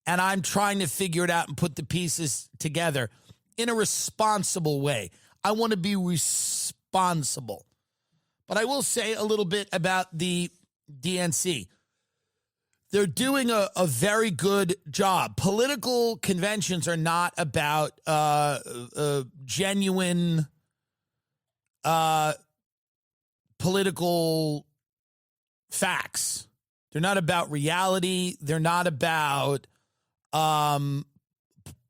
and I'm trying to figure it out and put the pieces together in a responsible way. I want to be responsible. But I will say a little bit about the DNC. They're doing a very good job. Political conventions are not about genuine political facts. They're not about reality. They're not about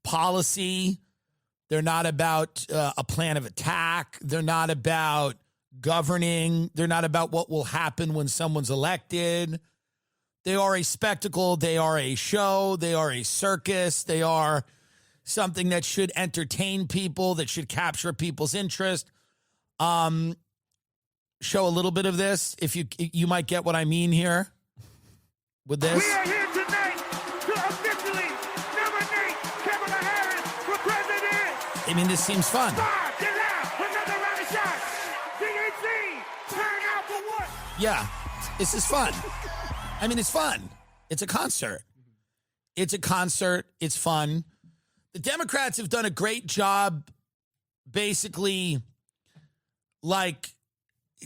policy. They're not about a plan of attack. They're not about governing. They're not about what will happen when someone's elected. They are a spectacle. They are a show. They are a circus. They are something that should entertain people, that should capture people's interest. Show a little bit of this. If you might get what I mean here with this. We are here tonight to officially nominate Kamala Harris for president. I mean, this seems fun. Get out. Another round of shots. DNC, turn out for what? Yeah, this is fun. I mean, it's fun. It's a concert. It's a concert. It's fun. The Democrats have done a great job, basically, like,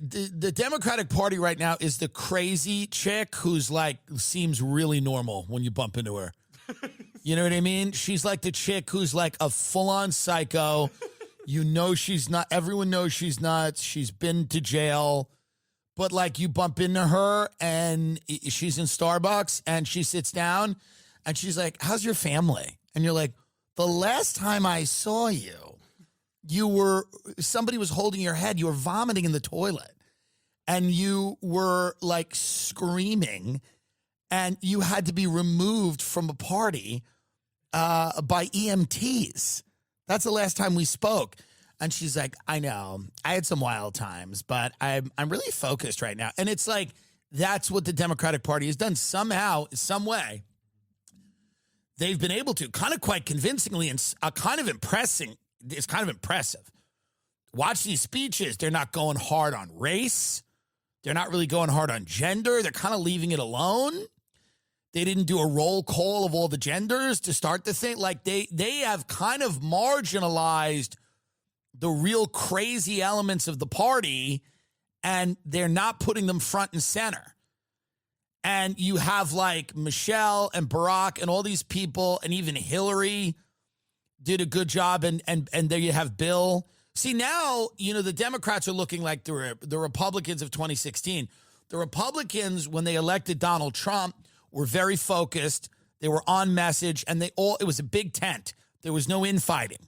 the Democratic Party right now is the crazy chick who's like, seems really normal when you bump into her. You know what I mean? She's like the chick who's like a full-on psycho. You know she's not, everyone knows she's nuts. She's been to jail. But like you bump into her and she's in Starbucks and she sits down and she's like, how's your family? And you're like, the last time I saw you, somebody was holding your head. You were vomiting in the toilet and you were like screaming and you had to be removed from a party by EMTs. That's the last time we spoke. And she's like, I know, I had some wild times, but I'm really focused right now. And it's like, that's what the Democratic Party has done somehow, some way. They've been able to, kind of quite convincingly and kind of impressing. It's kind of impressive. Watch these speeches. They're not going hard on race. They're not really going hard on gender. They're kind of leaving it alone. They didn't do a roll call of all the genders to start the thing. Like they have kind of marginalized the real crazy elements of the party, and they're not putting them front and center. And you have like Michelle and Barack and all these people, and even Hillary did a good job. And there you have Bill. See, now, you know, the Democrats are looking like the Republicans of 2016. The Republicans, when they elected Donald Trump, were very focused. They were on message, and it was a big tent. There was no infighting.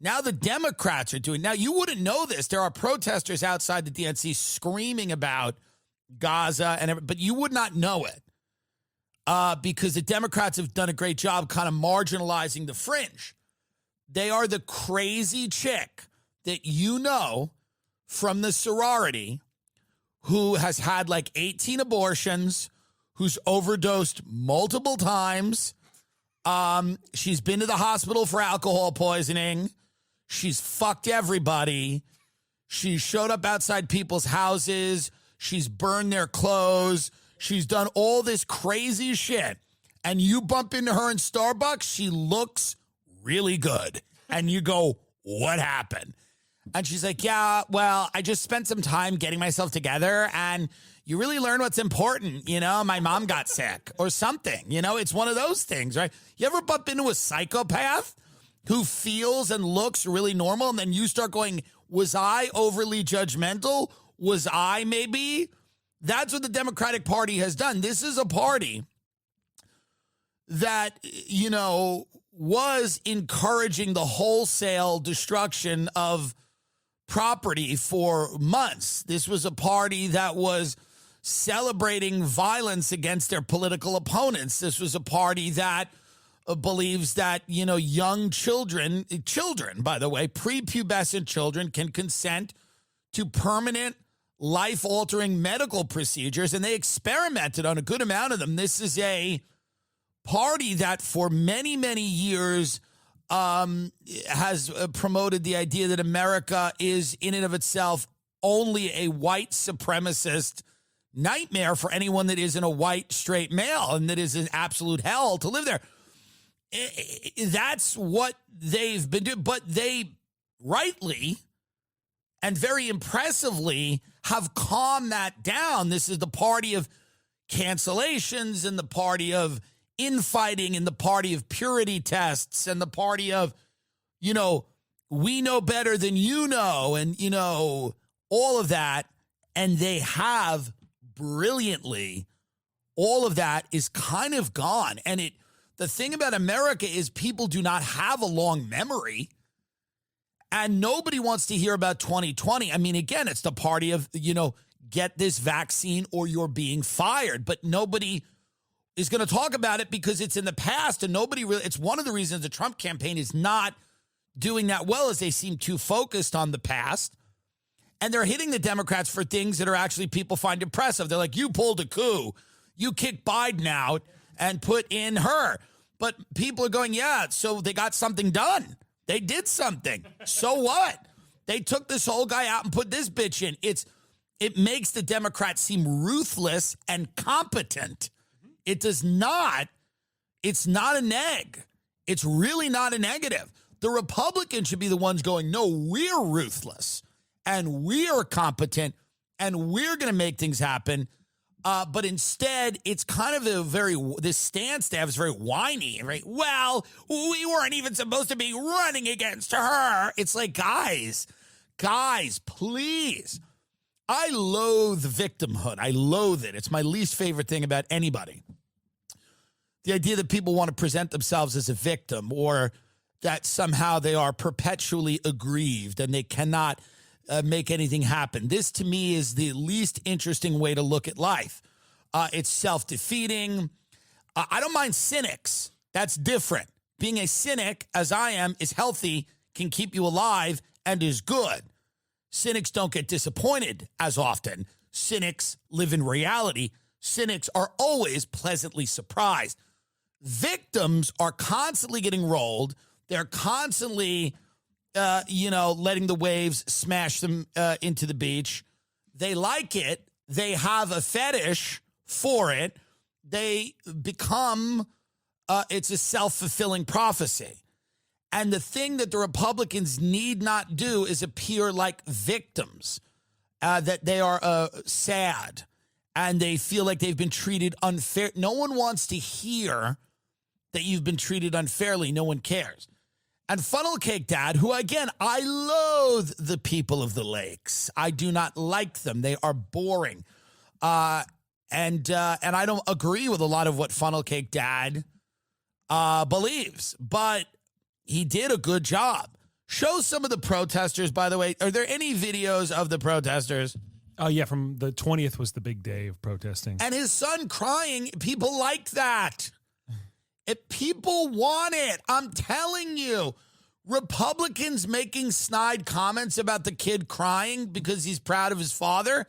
Now the Democrats are doing, now you wouldn't know this. There are protesters outside the DNC screaming about Gaza, but you would not know it because the Democrats have done a great job kind of marginalizing the fringe. They are the crazy chick that you know from the sorority who has had like 18 abortions, who's overdosed multiple times. She's been to the hospital for alcohol poisoning. She's fucked everybody. She showed up outside people's houses. She's burned their clothes. She's done all this crazy shit. And you bump into her in Starbucks, she looks really good. And you go, what happened? And she's like, yeah, well, I just spent some time getting myself together and you really learn what's important. You know, my mom got sick or something. You know, it's one of those things, right? You ever bump into a psychopath who feels and looks really normal, and then you start going, was I overly judgmental? Was I maybe? That's what the Democratic Party has done. This is a party that, you know, was encouraging the wholesale destruction of property for months. This was a party that was celebrating violence against their political opponents. This was a party that believes that, you know, young children, by the way, prepubescent children can consent to permanent life-altering medical procedures, and they experimented on a good amount of them. This is a party that for many, many years has promoted the idea that America is in and of itself only a white supremacist nightmare for anyone that isn't a white straight male, and that is an absolute hell to live there. That's what they've been doing. But they rightly and very impressively have calmed that down. This is the party of cancellations and the party of infighting and the party of purity tests and the party of, we know better than you know, and, all of that. And they have brilliantly, all of that is kind of gone. And the thing about America is people do not have a long memory, and nobody wants to hear about 2020. I mean, again, it's the party of, get this vaccine or you're being fired, but nobody is going to talk about it because it's in the past, and nobody really, it's one of the reasons the Trump campaign is not doing that well, is they seem too focused on the past, and they're hitting the Democrats for things that are actually people find impressive. They're like, you pulled a coup, you kicked Biden out and put in her. But people are going, yeah, so they got something done. They did something. So what? They took this whole guy out and put this bitch in. It makes the Democrats seem ruthless and competent. It does not. It's not a neg. It's really not a negative. The Republicans should be the ones going, no, we're ruthless and we're competent and we're going to make things happen. But instead, it's kind of this stance they have is very whiny, right? Well, we weren't even supposed to be running against her. It's like, guys, please. I loathe victimhood. I loathe it. It's my least favorite thing about anybody. The idea that people want to present themselves as a victim, or that somehow they are perpetually aggrieved and they cannot make anything happen. This, to me, is the least interesting way to look at life. It's self-defeating. I don't mind cynics. That's different. Being a cynic, as I am, is healthy, can keep you alive, and is good. Cynics don't get disappointed as often. Cynics live in reality. Cynics are always pleasantly surprised. Victims are constantly getting rolled. They're constantly, letting the waves smash them into the beach. They like it. They have a fetish for it. They become, it's a self-fulfilling prophecy. And the thing that the Republicans need not do is appear like victims, that they are sad and they feel like they've been treated unfair. No one wants to hear that you've been treated unfairly. No one cares. And Funnel Cake Dad, who, again, I loathe the people of the lakes. I do not like them. They are boring. And I don't agree with a lot of what Funnel Cake Dad believes. But he did a good job. Show some of the protesters, by the way. Are there any videos of the protesters? Oh, yeah, from the 20th was the big day of protesting. And his son crying. People liked that. People want it. I'm telling you. Republicans making snide comments about the kid crying because he's proud of his father.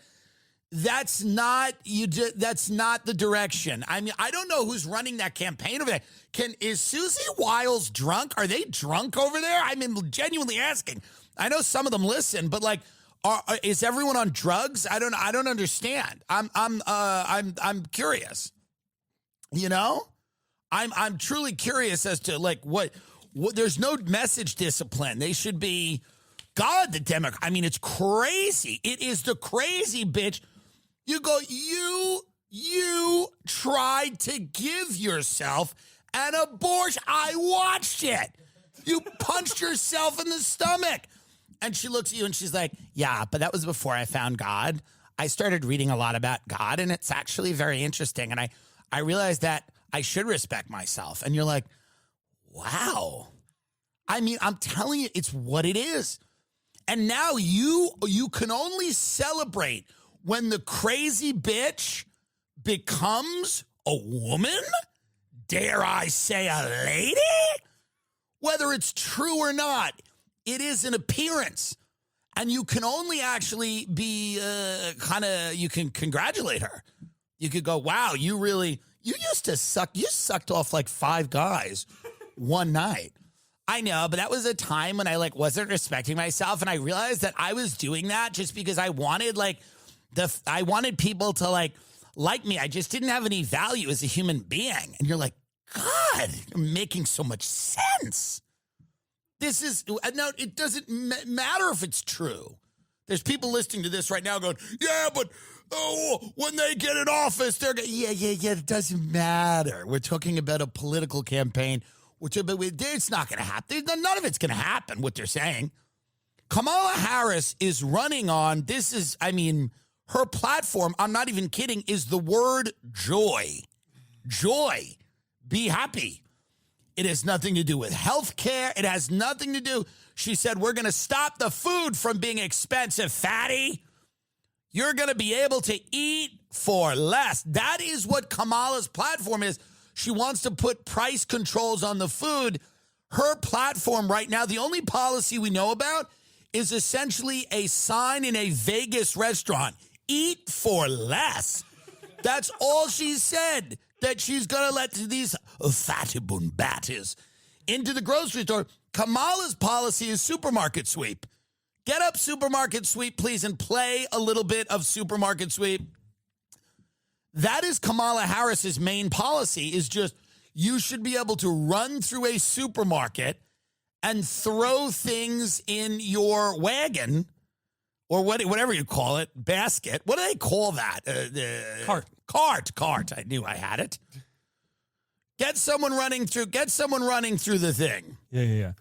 That's not the direction. I mean, I don't know who's running that campaign over there. Is Susie Wiles drunk? Are they drunk over there? I mean, genuinely asking. I know some of them listen, but like, is everyone on drugs? I don't understand. I'm curious. I'm truly curious as to like what there's no message discipline. They should be, God, the Democrat. I mean, it's crazy. It is the crazy bitch. You go, you tried to give yourself an abortion. I watched it. You punched yourself in the stomach. And she looks at you and she's like, yeah, but that was before I found God. I started reading a lot about God, and it's actually very interesting. And I realized that I should respect myself. And you're like, wow. I mean, I'm telling you, it's what it is. And now you can only celebrate when the crazy bitch becomes a woman, dare I say a lady? Whether it's true or not, it is an appearance. And you can only actually be you can congratulate her. You could go, wow, you used to suck. You sucked off like 5 guys one night. I know, but that was a time when I wasn't respecting myself. And I realized that I was doing that just because I wanted I wanted people to like me. I just didn't have any value as a human being. And you're like, God, you're making so much sense. This is, no, it doesn't matter if it's true. There's people listening to this right now going, yeah, but when they get in office, they're going, yeah, it doesn't matter. We're talking about a political campaign. It's not going to happen. None of it's going to happen, what they're saying. Kamala Harris is running on, her platform, I'm not even kidding, is the word joy. Joy. Be happy. It has nothing to do with health care. It has nothing to do. She said, we're going to stop the food from being expensive, fatty. You're going to be able to eat for less. That is what Kamala's platform is. She wants to put price controls on the food. Her platform right now, the only policy we know about is essentially a sign in a Vegas restaurant. Eat for less. That's all she said, that she's going to let these fatibund batties into the grocery store. Kamala's policy is supermarket sweep. Get up supermarket sweep, please, and play a little bit of supermarket sweep. That is Kamala Harris's main policy, is just you should be able to run through a supermarket and throw things in your wagon or whatever you call it, basket. What do they call that? Cart. I knew I had it. Get someone running through the thing. Yeah.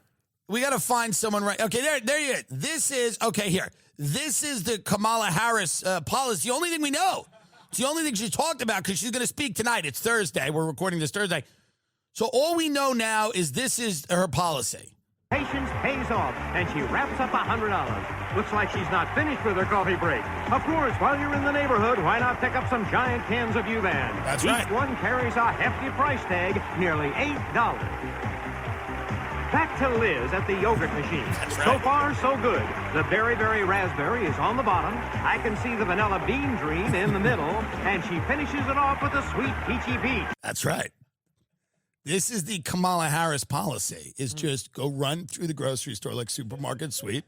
We got to find someone right. Okay, there you are. This is the Kamala Harris policy. The only thing we know. It's the only thing she talked about because she's going to speak tonight. It's Thursday. We're recording this Thursday. So all we know now is this is her policy. Patience pays off, and she wraps up $100. Looks like she's not finished with her coffee break. Of course, while you're in the neighborhood, why not pick up some giant cans of Uvan? That's right. Each one carries a hefty price tag, nearly $8. Back to Liz at the yogurt machine. That's right. So far, so good. The berry raspberry is on the bottom. I can see the vanilla bean dream in the middle, and she finishes it off with a sweet peachy peach. That's right. This is the Kamala Harris policy, is just go run through the grocery store like supermarket sweep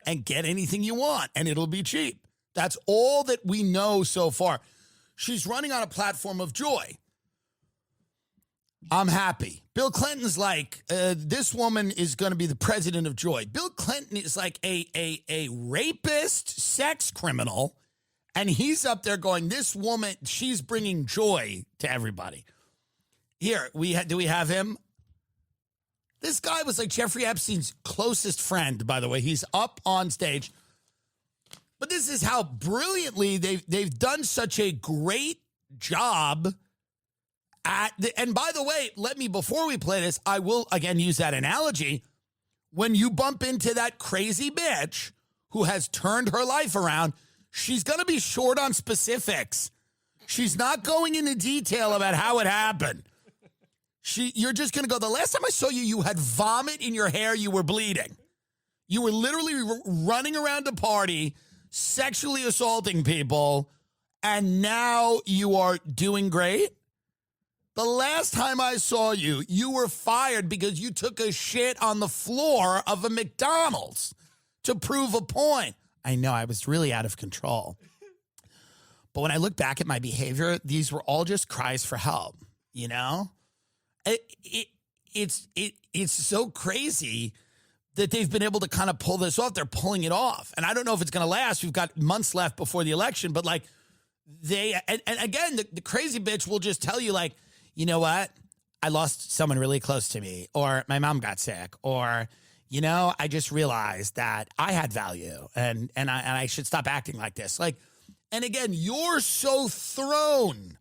and get anything you want, and it'll be cheap. That's all that we know so far. She's running on a platform of joy. I'm happy. Bill Clinton's like, this woman is going to be the president of joy. Bill Clinton is like a rapist, sex criminal, and he's up there going, this woman, she's bringing joy to everybody. Here, do we have him? This guy was like Jeffrey Epstein's closest friend, by the way. He's up on stage. But this is how brilliantly they've done such a great job and by the way, before we play this, I will again use that analogy. When you bump into that crazy bitch who has turned her life around, she's going to be short on specifics. She's not going into detail about how it happened. You're just going to go, the last time I saw you, you had vomit in your hair, you were bleeding. You were literally running around a party, sexually assaulting people, and now you are doing great. The last time I saw you, you were fired because you took a shit on the floor of a McDonald's to prove a point. I know, I was really out of control. But when I look back at my behavior, these were all just cries for help, you know? It's so crazy that they've been able to kind of pull this off. They're pulling it off. And I don't know if it's going to last. We've got months left before the election, but like and again, the crazy bitch will just tell you like, you know what? I lost someone really close to me, or my mom got sick, or, you know, I just realized that I had value and I should stop acting like this. Like, and again, you're so thrown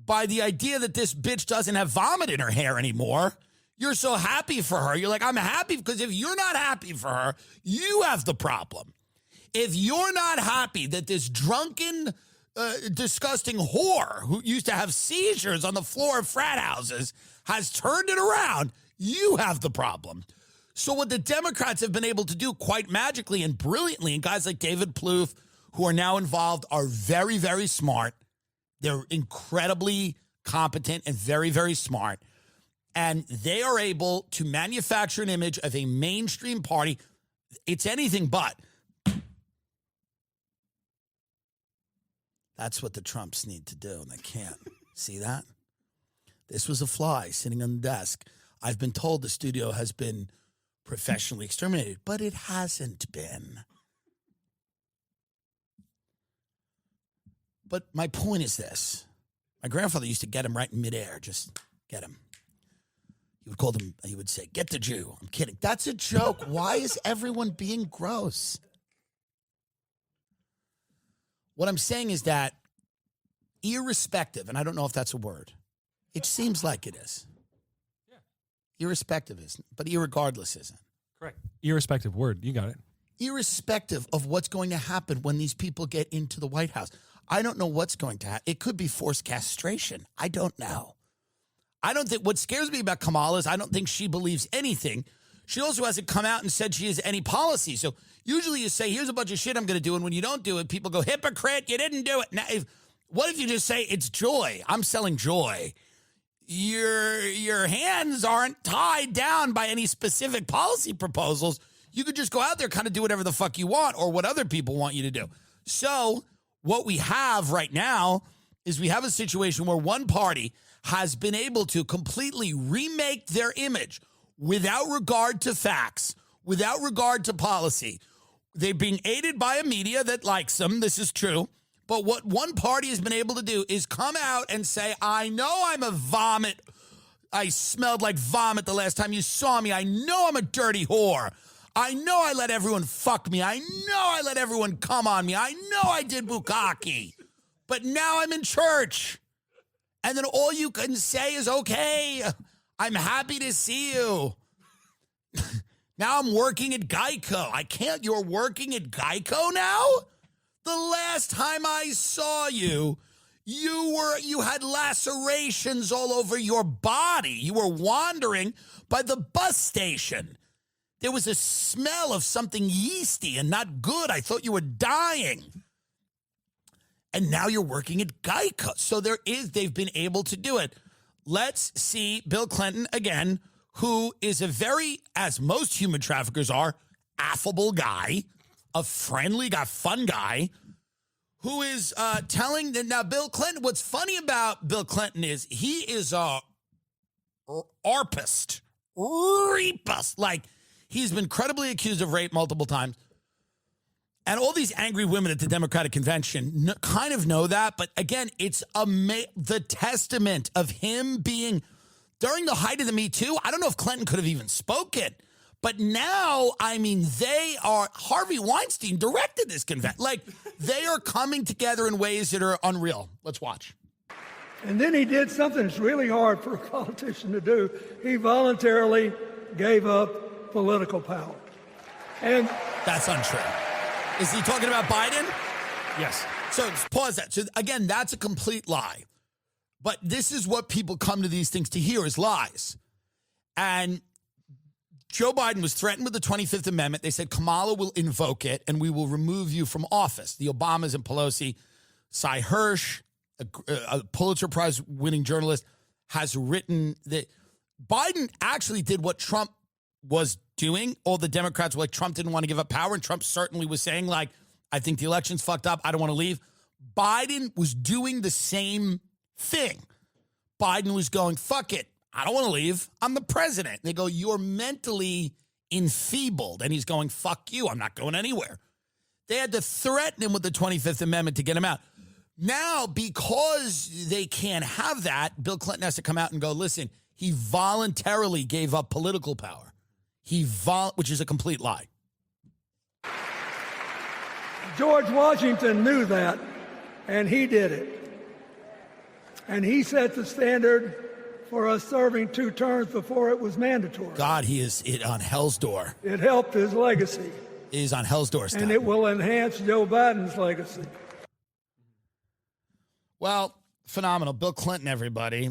by the idea that this bitch doesn't have vomit in her hair anymore. You're so happy for her. You're like, I'm happy because if you're not happy for her, you have the problem. If you're not happy that this drunken, disgusting whore who used to have seizures on the floor of frat houses has turned it around, you have the problem. So what the Democrats have been able to do quite magically and brilliantly, and guys like David Plouffe, who are now involved, are very, very smart. They're incredibly competent and very, very smart. And they are able to manufacture an image of a mainstream party. It's anything but. That's what the Trumps need to do, and they can't. See that? This was a fly sitting on the desk. I've been told the studio has been professionally exterminated, but it hasn't been. But my point is this. My grandfather used to get him right in midair, just get him. He would say, get the Jew. I'm kidding. That's a joke. Why is everyone being gross? What I'm saying is that irrespective, and I don't know if that's a word. It seems like it is. Yeah. Irrespective isn't, but irregardless isn't. Correct. Irrespective word. You got it. Irrespective of what's going to happen when these people get into the White House. I don't know what's going to happen. It could be forced castration. I don't know. I don't think, what scares me about Kamala is I don't think she believes anything. She also hasn't come out and said she has any policy. So usually you say, here's a bunch of shit I'm going to do. And when you don't do it, people go, hypocrite, you didn't do it. Now, what if you just say, it's joy? I'm selling joy. Your hands aren't tied down by any specific policy proposals. You could just go out there, kind of do whatever the fuck you want or what other people want you to do. So what we have right now is we have a situation where one party has been able to completely remake their image without regard to facts, without regard to policy. They're being aided by a media that likes them. This is true. But what one party has been able to do is come out and say, I know I'm a vomit. I smelled like vomit the last time you saw me. I know I'm a dirty whore. I know I let everyone fuck me. I know I let everyone come on me. I know I did bukkake. But now I'm in church. And then all you can say is, okay, I'm happy to see you. Now I'm working at Geico. I can't, you're working at Geico now? The last time I saw you, you had lacerations all over your body. You were wandering by the bus station. There was a smell of something yeasty and not good. I thought you were dying. And now you're working at Geico. So they've been able to do it. Let's see Bill Clinton again, who is a very, as most human traffickers are, affable guy, a friendly guy, fun guy, who is telling that now Bill Clinton, what's funny about Bill Clinton is he is a rapist. Like, he's been credibly accused of rape multiple times. And all these angry women at the Democratic Convention kind of know that. But again, it's the testament of him being, during the height of the Me Too, I don't know if Clinton could have even spoken. But now, I mean, Harvey Weinstein directed this convention. Like, they are coming together in ways that are unreal. Let's watch. And then he did something that's really hard for a politician to do. He voluntarily gave up political power. And that's untrue. Is he talking about Biden? Yes. So pause that. So again, that's a complete lie. But this is what people come to these things to hear is lies. And Joe Biden was threatened with the 25th Amendment. They said Kamala will invoke it and we will remove you from office. The Obamas and Pelosi, Cy Hirsch, a Pulitzer Prize winning journalist, has written that Biden actually did what Trump was doing. All the Democrats were like, Trump didn't want to give up power. And Trump certainly was saying, like, I think the election's fucked up. I don't want to leave. Biden was doing the same thing. Biden was going, fuck it. I don't want to leave. I'm the president. And they go, you're mentally enfeebled. And he's going, fuck you. I'm not going anywhere. They had to threaten him with the 25th Amendment to get him out. Now, because they can't have that, Bill Clinton has to come out and go, listen, he voluntarily gave up political power. Which is a complete lie. George Washington knew that, and he did it. And he set the standard for us serving 2 terms before it was mandatory. God, he is on hell's door. It helped his legacy. He's on hell's door. And it will enhance Joe Biden's legacy. Well, phenomenal. Bill Clinton, everybody.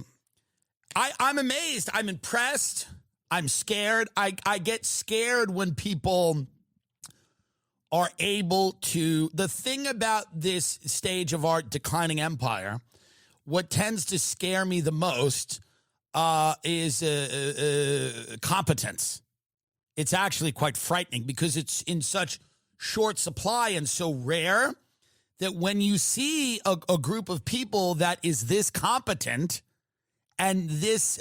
I'm amazed. I'm impressed. I'm scared. I get scared when people are able to. The thing about this stage of our declining empire, what tends to scare me the most is competence. It's actually quite frightening because it's in such short supply and so rare that when you see a group of people that is this competent and this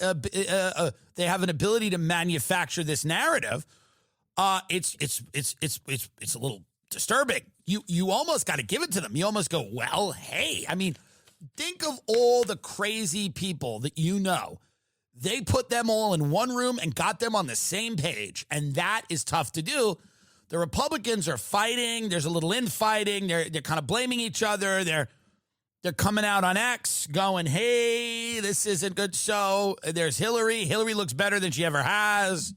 they have an ability to manufacture this narrative. It's a little disturbing. You almost got to give it to them. You almost go, well, hey, I mean, think of all the crazy people that you know. They put them all in one room and got them on the same page, and that is tough to do. The Republicans are fighting. There's a little infighting. They're kind of blaming each other. They're coming out on X going, hey, this isn't good. So there's Hillary. Hillary looks better than she ever has.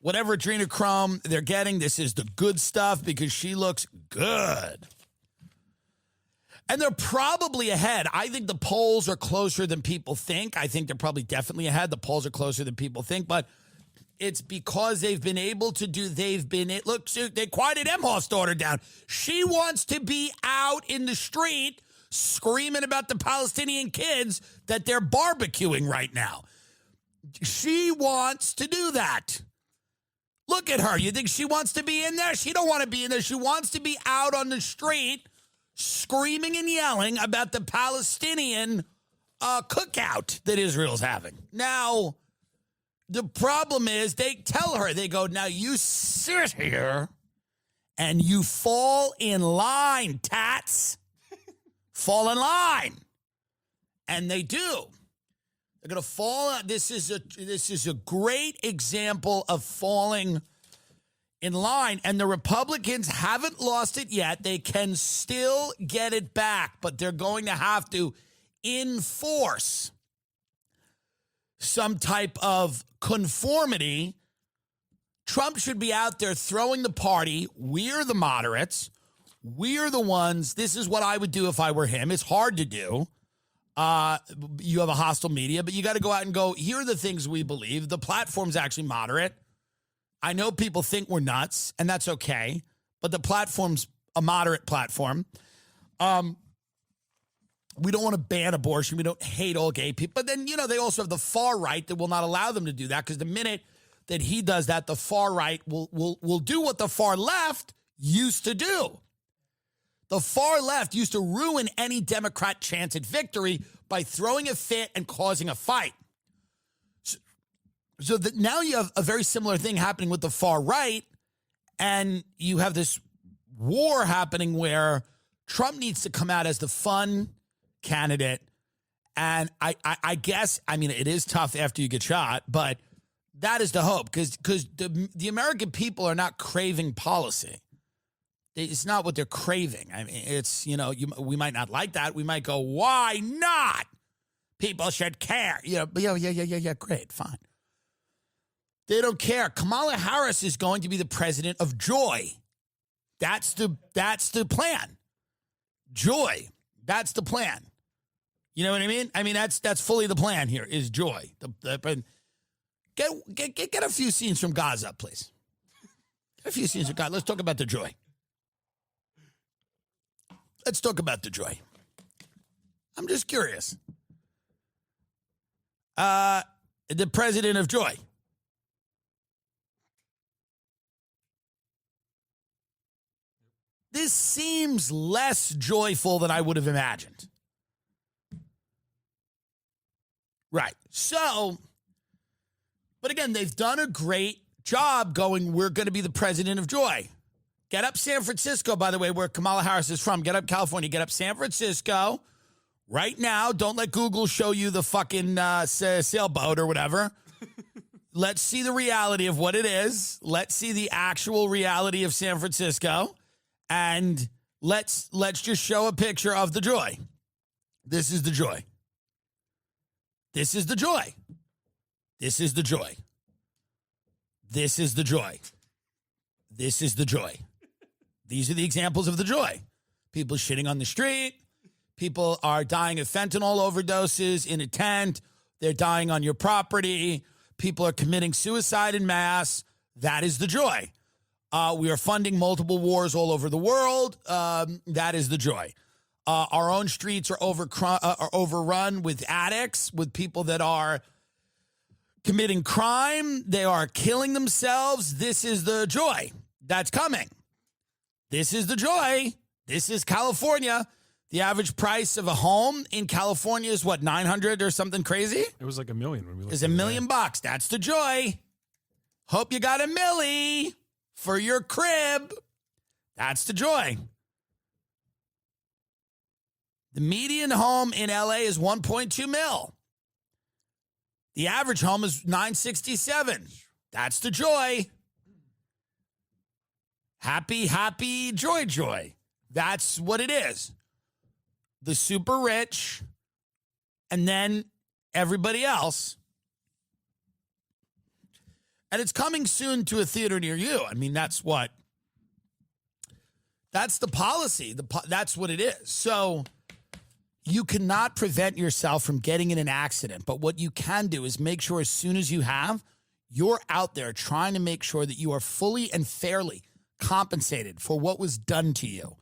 Whatever adrenochrome they're getting, this is the good stuff because she looks good. And they're probably ahead. I think the polls are closer than people think. I think they're probably definitely ahead. The polls are closer than people think, but it's because they've been able to do, look, they quieted Emhoff's daughter down. She wants to be out in the street screaming about the Palestinian kids that they're barbecuing right now. She wants to do that. Look at her. You think she wants to be in there? She don't want to be in there. She wants to be out on the street screaming and yelling about the Palestinian cookout that Israel's having. Now, the problem is they tell her, they go, now you sit here and you fall in line, tats. Fall in line. And they do. They're going to fall. This is a great example of falling in line. And the Republicans haven't lost it yet. They can still get it back, but they're going to have to enforce some type of conformity. Trump should be out there throwing the party. We're the moderates. We're the ones. This is what I would do if I were him. It's hard to do. You have a hostile media, but you got to go out and go, here are the things we believe. The platform's actually moderate. I know people think we're nuts, and that's okay, but the platform's a moderate platform. We don't want to ban abortion. We don't hate all gay people. But then, they also have the far right that will not allow them to do that, because the minute that he does that, the far right will do what the far left used to do. The far left used to ruin any Democrat chance at victory by throwing a fit and causing a fight. So that now you have a very similar thing happening with the far right, and you have this war happening where Trump needs to come out as the fun candidate. And I guess, it is tough after you get shot, but that is the hope, because the American people are not craving policy. It's not what they're craving. It's, we might not like that. We might go, why not? People should care. Yeah, great, fine. They don't care. Kamala Harris is going to be the president of joy. That's the plan. Joy. That's the plan. You know what I mean? That's fully the plan here is joy. Get a few scenes from Gaza, please. Get a few scenes from Gaza. Let's talk about the joy. Let's talk about the joy. I'm just curious. The president of joy. This seems less joyful than I would have imagined. Right. So, but again, they've done a great job going, we're going to be the president of joy. Get up San Francisco, by the way, where Kamala Harris is from. Get up California. Get up San Francisco right now. Don't let Google show you the fucking sailboat or whatever. Let's see the reality of what it is. Let's see the actual reality of San Francisco. And let's just show a picture of the joy. This is the joy. This is the joy. This is the joy. This is the joy. This is the joy. These are the examples of the joy. People shitting on the street. People are dying of fentanyl overdoses in a tent. They're dying on your property. People are committing suicide en masse. That is the joy. We are funding multiple wars all over the world. That is the joy. Our own streets are overrun with addicts, with people that are committing crime. They are killing themselves. This is the joy that's coming. This is the joy. This is California. The average price of a home in California is what, 900 or something crazy? It was like $1 million when we looked. It's $1 million bucks. That's the joy. Hope you got a milli for your crib. That's the joy. The median home in LA is 1.2 mil. The average home is 967. That's the joy. Happy, happy, joy, joy. That's what it is. The super rich, and then everybody else. And it's coming soon to a theater near you. I mean, that's the policy. That's what it is. So you cannot prevent yourself from getting in an accident. But what you can do is make sure as soon as you have, you're out there trying to make sure that you are fully and fairly compensated for what was done to you.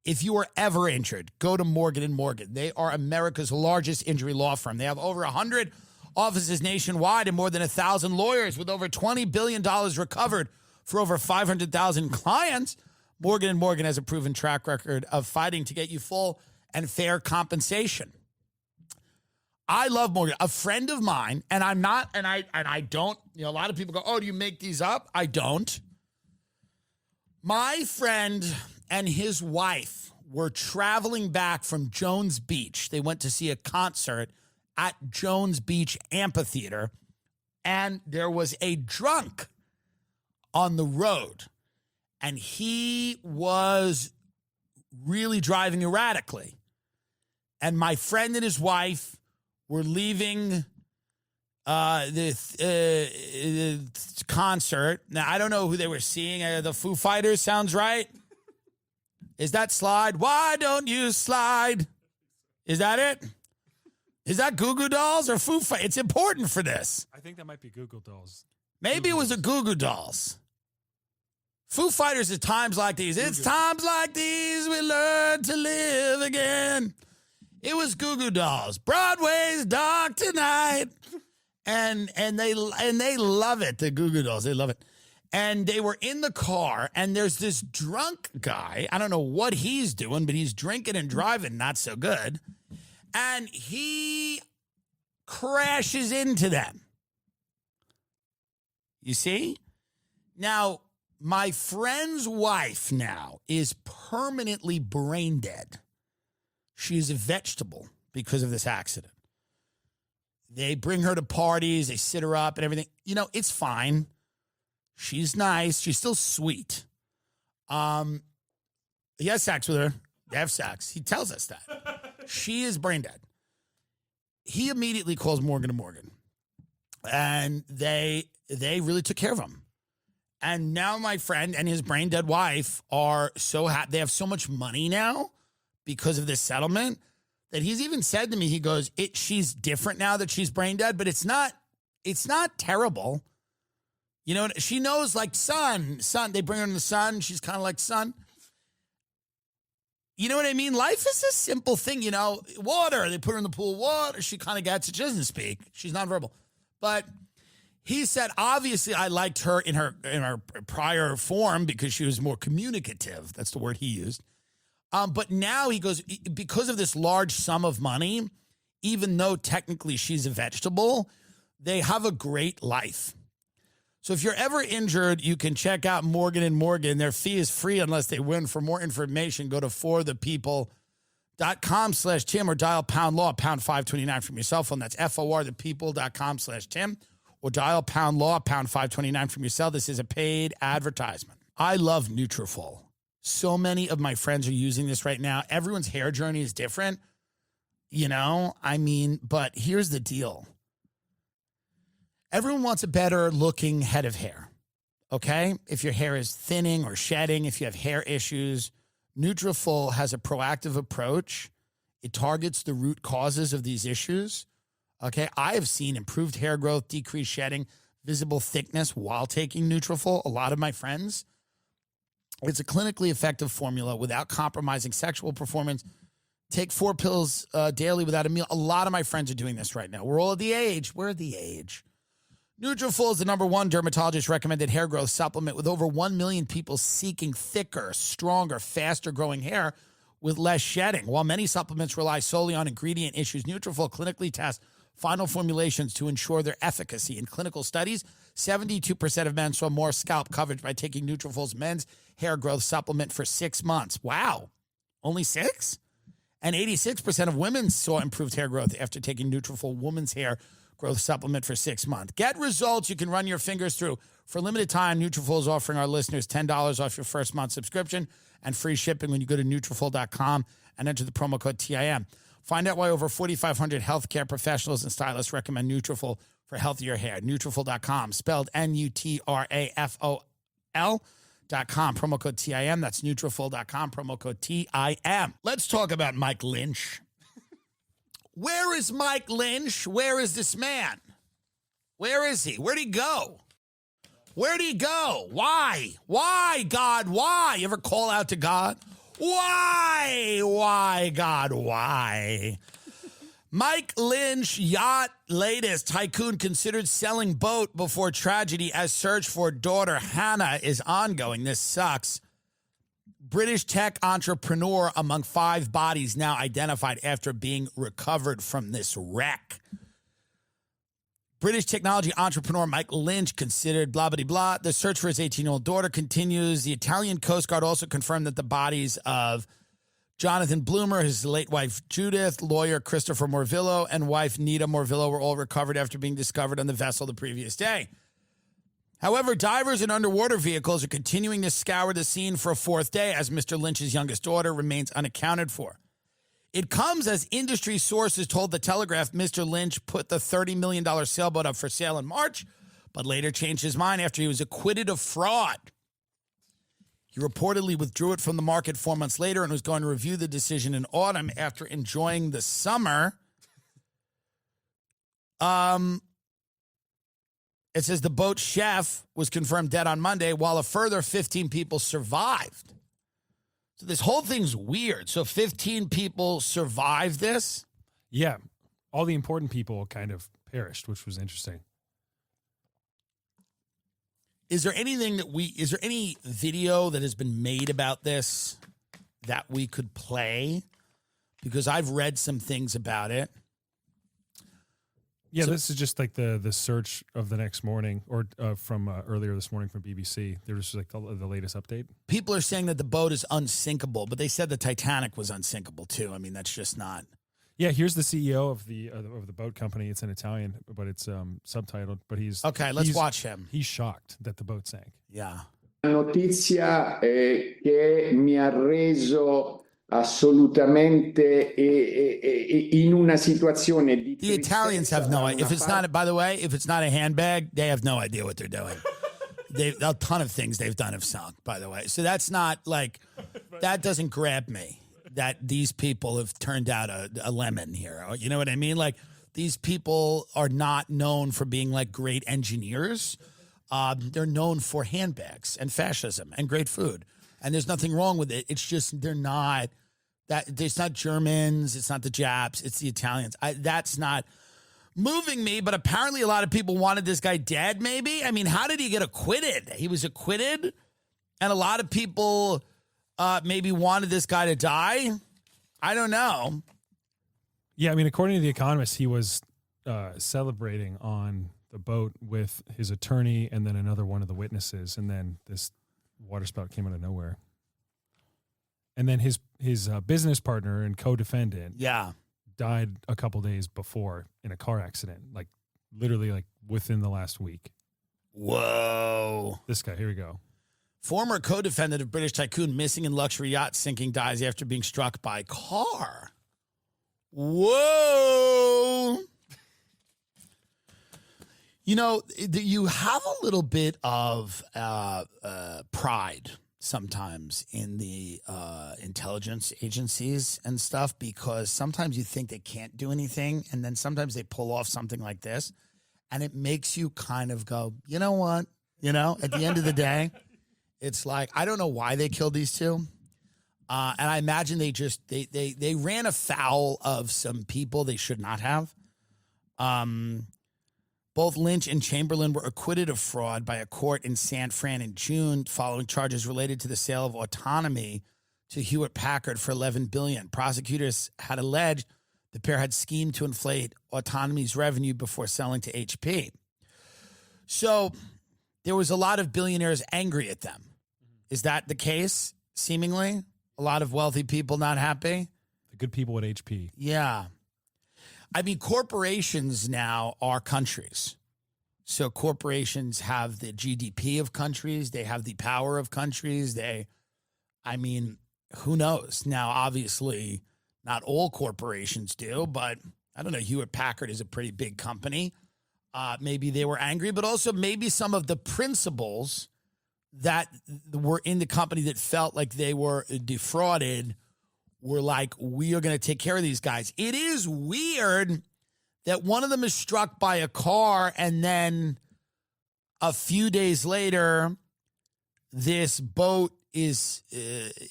If you are ever injured, go to Morgan & Morgan. They are America's largest injury law firm. They have over 100 offices nationwide and more than 1,000 lawyers with over $20 billion recovered for over 500,000 clients. Morgan & Morgan has a proven track record of fighting to get you full and fair compensation. I love Morgan. A friend of mine, and I'm not, and I don't, a lot of people go, oh, do you make these up? I don't. My friend and his wife were traveling back from Jones Beach. They went to see a concert at Jones Beach Amphitheater, and there was a drunk on the road, and he was really driving erratically. And my friend and his wife were leaving the concert. Now, I don't know who they were seeing. The Foo Fighters sounds right. Is that Slide? Why don't you slide? Is that it? Is that Goo Goo Dolls or Foo Fighters? It's important for this. I think that might be Google Dolls. Maybe it was a Goo Goo Dolls. Foo Fighters at times like these. It's times like these we learn to live again. It was Goo Goo Dolls. Broadway's dark tonight. And they love it, the Goo Goo Dolls. They love it. And they were in the car, and there's this drunk guy. I don't know what he's doing, but he's drinking and driving not so good. And he crashes into them. You see? Now, my friend's wife now is permanently brain dead. She's a vegetable because of this accident. They bring her to parties. They sit her up and everything. It's fine. She's nice. She's still sweet. He has sex with her. They have sex. He tells us that. She is brain dead. He immediately calls Morgan & Morgan. And they really took care of him. And now my friend and his brain dead wife are so happy. They have so much money now because of this settlement that he's even said to me, he goes, she's different now that she's brain dead, but it's not terrible. She knows like sun, they bring her in the sun. She's kind of like sun. You know what I mean? Life is a simple thing, water, they put her in the pool, water. She kind of gets it. She doesn't speak. She's nonverbal. But he said, obviously I liked her in her prior form because she was more communicative. That's the word he used. But now he goes, because of this large sum of money, even though technically she's a vegetable, they have a great life. So if you're ever injured, you can check out Morgan & Morgan. Their fee is free unless they win. For more information, go to forthepeople.com/Tim or dial pound law, pound 529 from your cell phone. That's forthepeople.com/Tim or dial pound law, pound 529 from your cell. This is a paid advertisement. I love Nutrafol. So many of my friends are using this right now. Everyone's hair journey is different, but here's the deal. Everyone wants a better looking head of hair, okay? If your hair is thinning or shedding, if you have hair issues, Nutrafol has a proactive approach. It targets the root causes of these issues, okay? I have seen improved hair growth, decreased shedding, visible thickness while taking Nutrafol. A lot of my friends. It's a clinically effective formula without compromising sexual performance. Take 4 pills daily without a meal. A lot of my friends are doing this right now. We're all at the age. We're at the age. Nutrafol is the #1 dermatologist recommended hair growth supplement with over 1 million people seeking thicker, stronger, faster growing hair with less shedding. While many supplements rely solely on ingredient issues, Nutrafol clinically tests final formulations to ensure their efficacy. In clinical studies, 72% of men saw more scalp coverage by taking Nutrafol's men's hair growth supplement for 6 months. Wow. Only 6? And 86% of women saw improved hair growth after taking Nutrafol women's hair growth supplement for 6 months. Get results you can run your fingers through. For a limited time, Nutrafol is offering our listeners $10 off your first month subscription and free shipping when you go to Nutrafol.com and enter the promo code TIM. Find out why over 4,500 healthcare professionals and stylists recommend Nutrafol for healthier hair. Nutrafol.com, spelled Nutrafol.com, promo code TIM. That's Nutrafol.com, promo code TIM. Let's talk about Mike Lynch. Where is Mike Lynch? Where is this man? Where is he? Where'd he go? Where'd he go? Why? Why, God? Why? You ever call out to God? Why? Why, God? Why? Mike Lynch, yacht latest. Tycoon considered selling boat before tragedy as search for daughter Hannah is ongoing. This sucks. British tech entrepreneur among 5 bodies now identified after being recovered from this wreck. British technology entrepreneur Mike Lynch considered blah, blah, blah. The search for his 18-year-old daughter continues. The Italian Coast Guard also confirmed that the bodies of Jonathan Bloomer, his late wife Judith, lawyer Christopher Morvillo, and wife Nita Morvillo were all recovered after being discovered on the vessel the previous day. However, divers and underwater vehicles are continuing to scour the scene for a 4th day as Mr. Lynch's youngest daughter remains unaccounted for. It comes as industry sources told The Telegraph Mr. Lynch put the $30 million sailboat up for sale in March, but later changed his mind after he was acquitted of fraud. He reportedly withdrew it from the market 4 months later and was going to review the decision in autumn after enjoying the summer. It says the boat chef was confirmed dead on Monday, while a further 15 people survived. So this whole thing's weird. So 15 people survived this? Yeah. All the important people kind of perished, which was interesting. Is there any video that has been made about this that we could play? Because I've read some things about it. Yeah, So- this is just like the search of the next morning, or from earlier this morning from BBC. There was like the latest update. People are saying that the boat is unsinkable, but they said the Titanic was unsinkable too. I mean, that's just not. Yeah, here's the CEO of the boat company. It's in Italian, but it's subtitled. But Okay, let's watch him. He's shocked that the boat sank. Yeah. Notizia che mi ha reso assolutamente in una situazione di The Italians have no idea. If it's not, by the way, if it's not a handbag, they have no idea what they're doing. A ton of things they've done have sunk, by the way. So that's not like, that doesn't grab me, that these people have turned out a lemon here. You know what I mean? Like, these people are not known for being like great engineers. They're known for handbags and fascism and great food. And there's nothing wrong with it. It's just, they're not, it's not Germans, it's not the Japs, it's the Italians. That's not moving me, but apparently a lot of people wanted this guy dead, maybe. I mean, how did he get acquitted? He was acquitted, and a lot of people maybe wanted this guy to die. I don't know. Yeah, I mean, according to The Economist, he was celebrating on the boat with his attorney and then another one of the witnesses, and then this waterspout came out of nowhere. And then his business partner and co-defendant died a couple days before in a car accident, like literally like within the last week. Whoa. This guy, here we go. Former co-defendant of British tycoon missing in luxury yacht sinking dies after being struck by car. Whoa. You know, you have a little bit of pride sometimes in the intelligence agencies and stuff, because sometimes you think they can't do anything, and then sometimes they pull off something like this, and it makes you kind of go, you know what? You know, at the end of the day, it's like, I don't know why they killed these two. And I imagine they ran afoul of some people they should not have. Both Lynch and Chamberlain were acquitted of fraud by a court in San Fran in June following charges related to the sale of autonomy to Hewlett-Packard for $11 billion. Prosecutors had alleged the pair had schemed to inflate Autonomy's revenue before selling to HP. So there was a lot of billionaires angry at them. Is that the case, seemingly? A lot of wealthy people not happy? The good people at HP. Yeah. I mean, corporations now are countries. So corporations have the GDP of countries. They have the power of countries. Who knows? Now, obviously, not all corporations do, but I don't know. Hewlett-Packard is a pretty big company. Maybe they were angry, but also maybe some of the principals that were in the company that felt like they were defrauded were like, we are going to take care of these guys. It is weird that one of them is struck by a car and then a few days later, this boat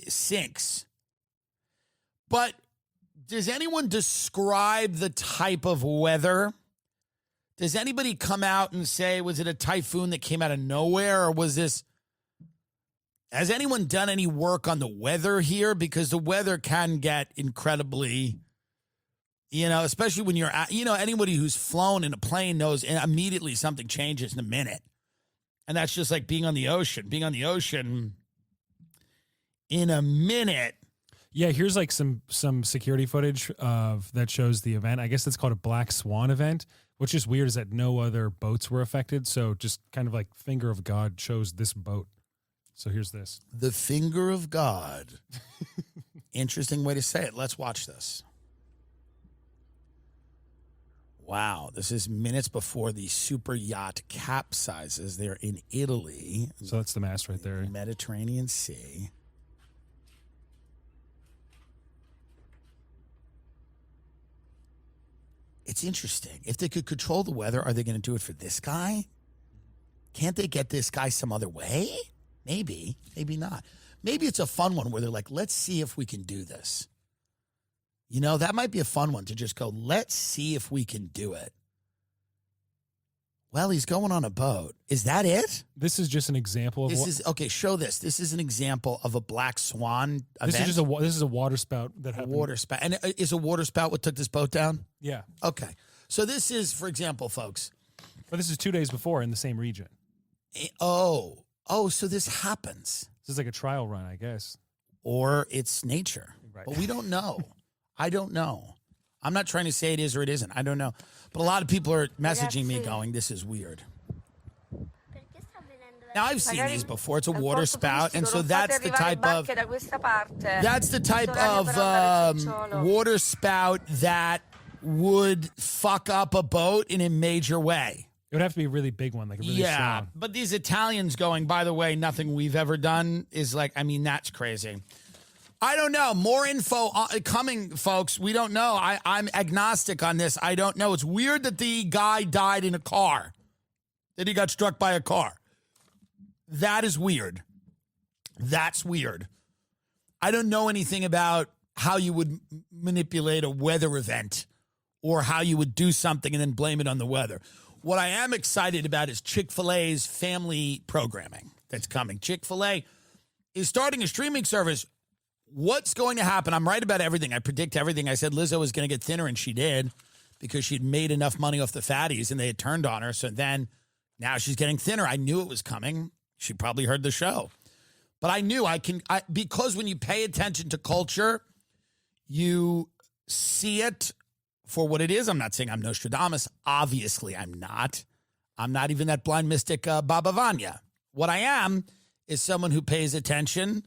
sinks. But does anyone describe the type of weather? Does anybody come out and say, was it a typhoon that came out of nowhere, or was this... Has anyone done any work on the weather here? Because the weather can get incredibly, especially when you're, anybody who's flown in a plane knows immediately something changes in a minute. And that's just like being on the ocean. Being on the ocean in a minute. Yeah, here's like some security footage that shows the event. I guess it's called a Black Swan event, which is weird is that no other boats were affected. So just kind of like finger of God chose this boat. So here's this. The finger of God. Interesting way to say it. Let's watch this. Wow. This is minutes before the super yacht capsizes. They're in Italy. So that's the mast right there. Mediterranean Sea. It's interesting. If they could control the weather, are they going to do it for this guy? Can't they get this guy some other way? Maybe, maybe not. Maybe it's a fun one where they're like, let's see if we can do this. That might be a fun one to just go, let's see if we can do it. Well, he's going on a boat. Is that it? This is just an example of okay, show this. This is an example of a black swan event. This is a water spout that happened. A water spout. And is a water spout what took this boat down? Yeah. Okay. So this is, for example, folks. But this is 2 days before in the same region. Oh, so this happens. This is like a trial run, I guess. Or it's nature. Right. But we don't know. I don't know. I'm not trying to say it is or it isn't. I don't know. But a lot of people are messaging me going, this is weird. Now, I've seen these before. It's a water spout. And so that's the type of water spout that would fuck up a boat in a major way. It would have to be a really big one, like a really strong. But these Italians going, by the way, nothing we've ever done is like, that's crazy. I don't know. More info coming, folks. We don't know. I'm agnostic on this. I don't know. It's weird that the guy died in a car, that he got struck by a car. That is weird. That's weird. I don't know anything about how you would manipulate a weather event or how you would do something and then blame it on the weather. What I am excited about is Chick-fil-A's family programming that's coming. Chick-fil-A is starting a streaming service. What's going to happen? I'm right about everything. I predict everything. I said Lizzo was going to get thinner, and she did because she'd made enough money off the fatties, and they had turned on her. So then now she's getting thinner. I knew it was coming. She probably heard the show. But I knew because when you pay attention to culture, you see it for what it is. I'm not saying I'm Nostradamus. Obviously, I'm not. I'm not even that blind mystic Baba Vanya. What I am is someone who pays attention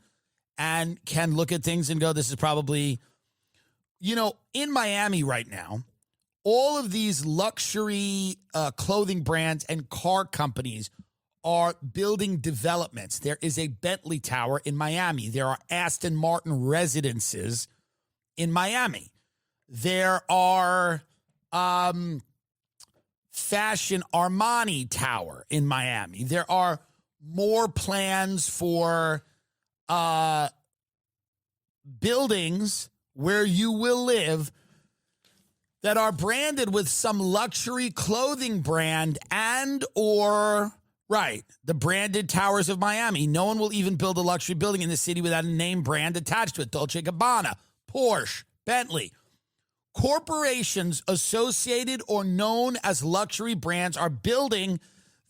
and can look at things and go, this is probably, in Miami right now, all of these luxury clothing brands and car companies are building developments. There is a Bentley Tower in Miami. There are Aston Martin residences in Miami. There are Fashion Armani Tower in Miami. There are more plans for buildings where you will live that are branded with some luxury clothing brand and or Right. The branded towers of Miami. No one will even build a luxury building in the city without a name brand attached to it. Dolce & Gabbana, Porsche, Bentley. Corporations associated or known as luxury brands are building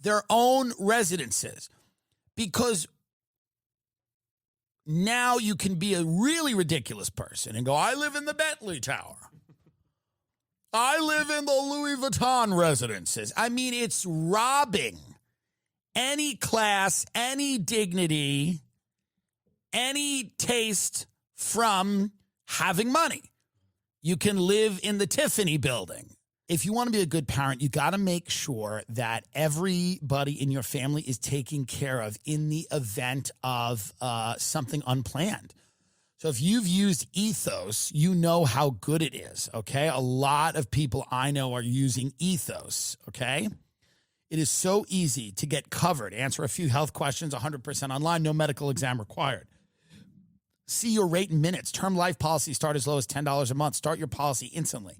their own residences because now you can be a really ridiculous person and go, I live in the Bentley Tower. I live in the Louis Vuitton residences. I mean, it's robbing any class, any dignity, any taste from having money. You can live in the Tiffany building. If you want to be a good parent, you got to make sure that everybody in your family is taken care of in the event of something unplanned. So if you've used Ethos, you know how good it is, okay? A lot of people I know are using Ethos, okay? It is so easy to get covered. Answer a few health questions 100% online, no medical exam required. See your rate in minutes. Term life policies start as low as $10 a month. Start your policy instantly.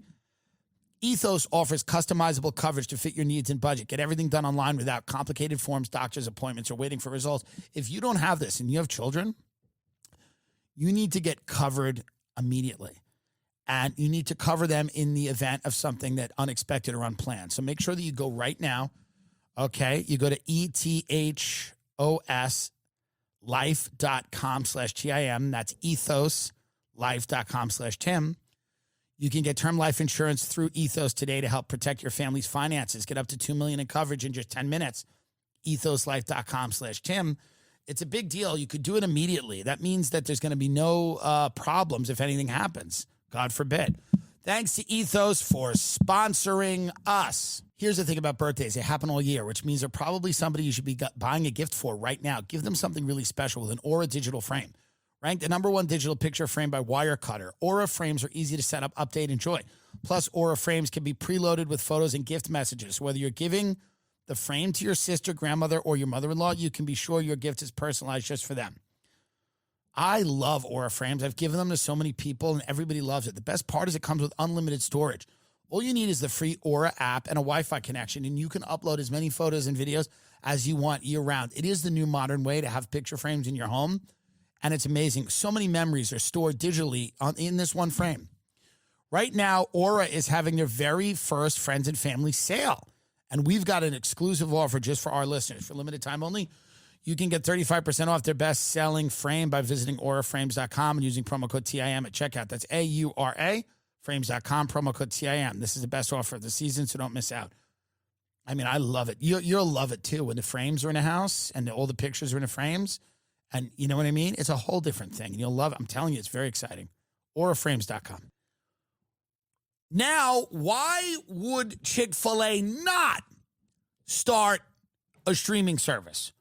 Ethos offers customizable coverage to fit your needs and budget. Get everything done online without complicated forms, doctor's appointments, or waiting for results. If you don't have this and you have children, you need to get covered immediately. And you need to cover them in the event of something that unexpected or unplanned. So make sure that you go right now. Okay, you go to ethoslife.com/TIM. That's ethoslife.com/Tim. You can get term life insurance through Ethos today to help protect your family's finances. Get up to $2 million in coverage in just 10 minutes. ethoslife.com/Tim. It's a big deal. You could do it immediately. That means that there's going to be no problems if anything happens. God forbid. Thanks to Ethos for sponsoring us. Here's the thing about birthdays. They happen all year, which means they're probably somebody you should be buying a gift for right now. Give them something really special with an Aura digital frame. Ranked the #1 digital picture frame by Wirecutter. Aura frames are easy to set up, update, enjoy. Plus, Aura frames can be preloaded with photos and gift messages. Whether you're giving the frame to your sister, grandmother, or your mother-in-law, you can be sure your gift is personalized just for them. I love Aura frames. I've given them to so many people, and everybody loves it. The best part is it comes with unlimited storage. All you need is the free Aura app and a Wi-Fi connection, and you can upload as many photos and videos as you want year-round. It is the new modern way to have picture frames in your home, and it's amazing. So many memories are stored digitally in this one frame. Right now, Aura is having their very first friends and family sale, and we've got an exclusive offer just for our listeners. For limited time only, you can get 35% off their best-selling frame by visiting auraframes.com and using promo code TIM at checkout. That's AURA, frames.com, promo code TIM. This is the best offer of the season, so don't miss out. I mean, I love it. You'll love it, too, when the frames are in a house and all the pictures are in the frames. And you know what I mean? It's a whole different thing. And you'll love it. I'm telling you, it's very exciting. auraframes.com. Now, why would Chick-fil-A not start a streaming service?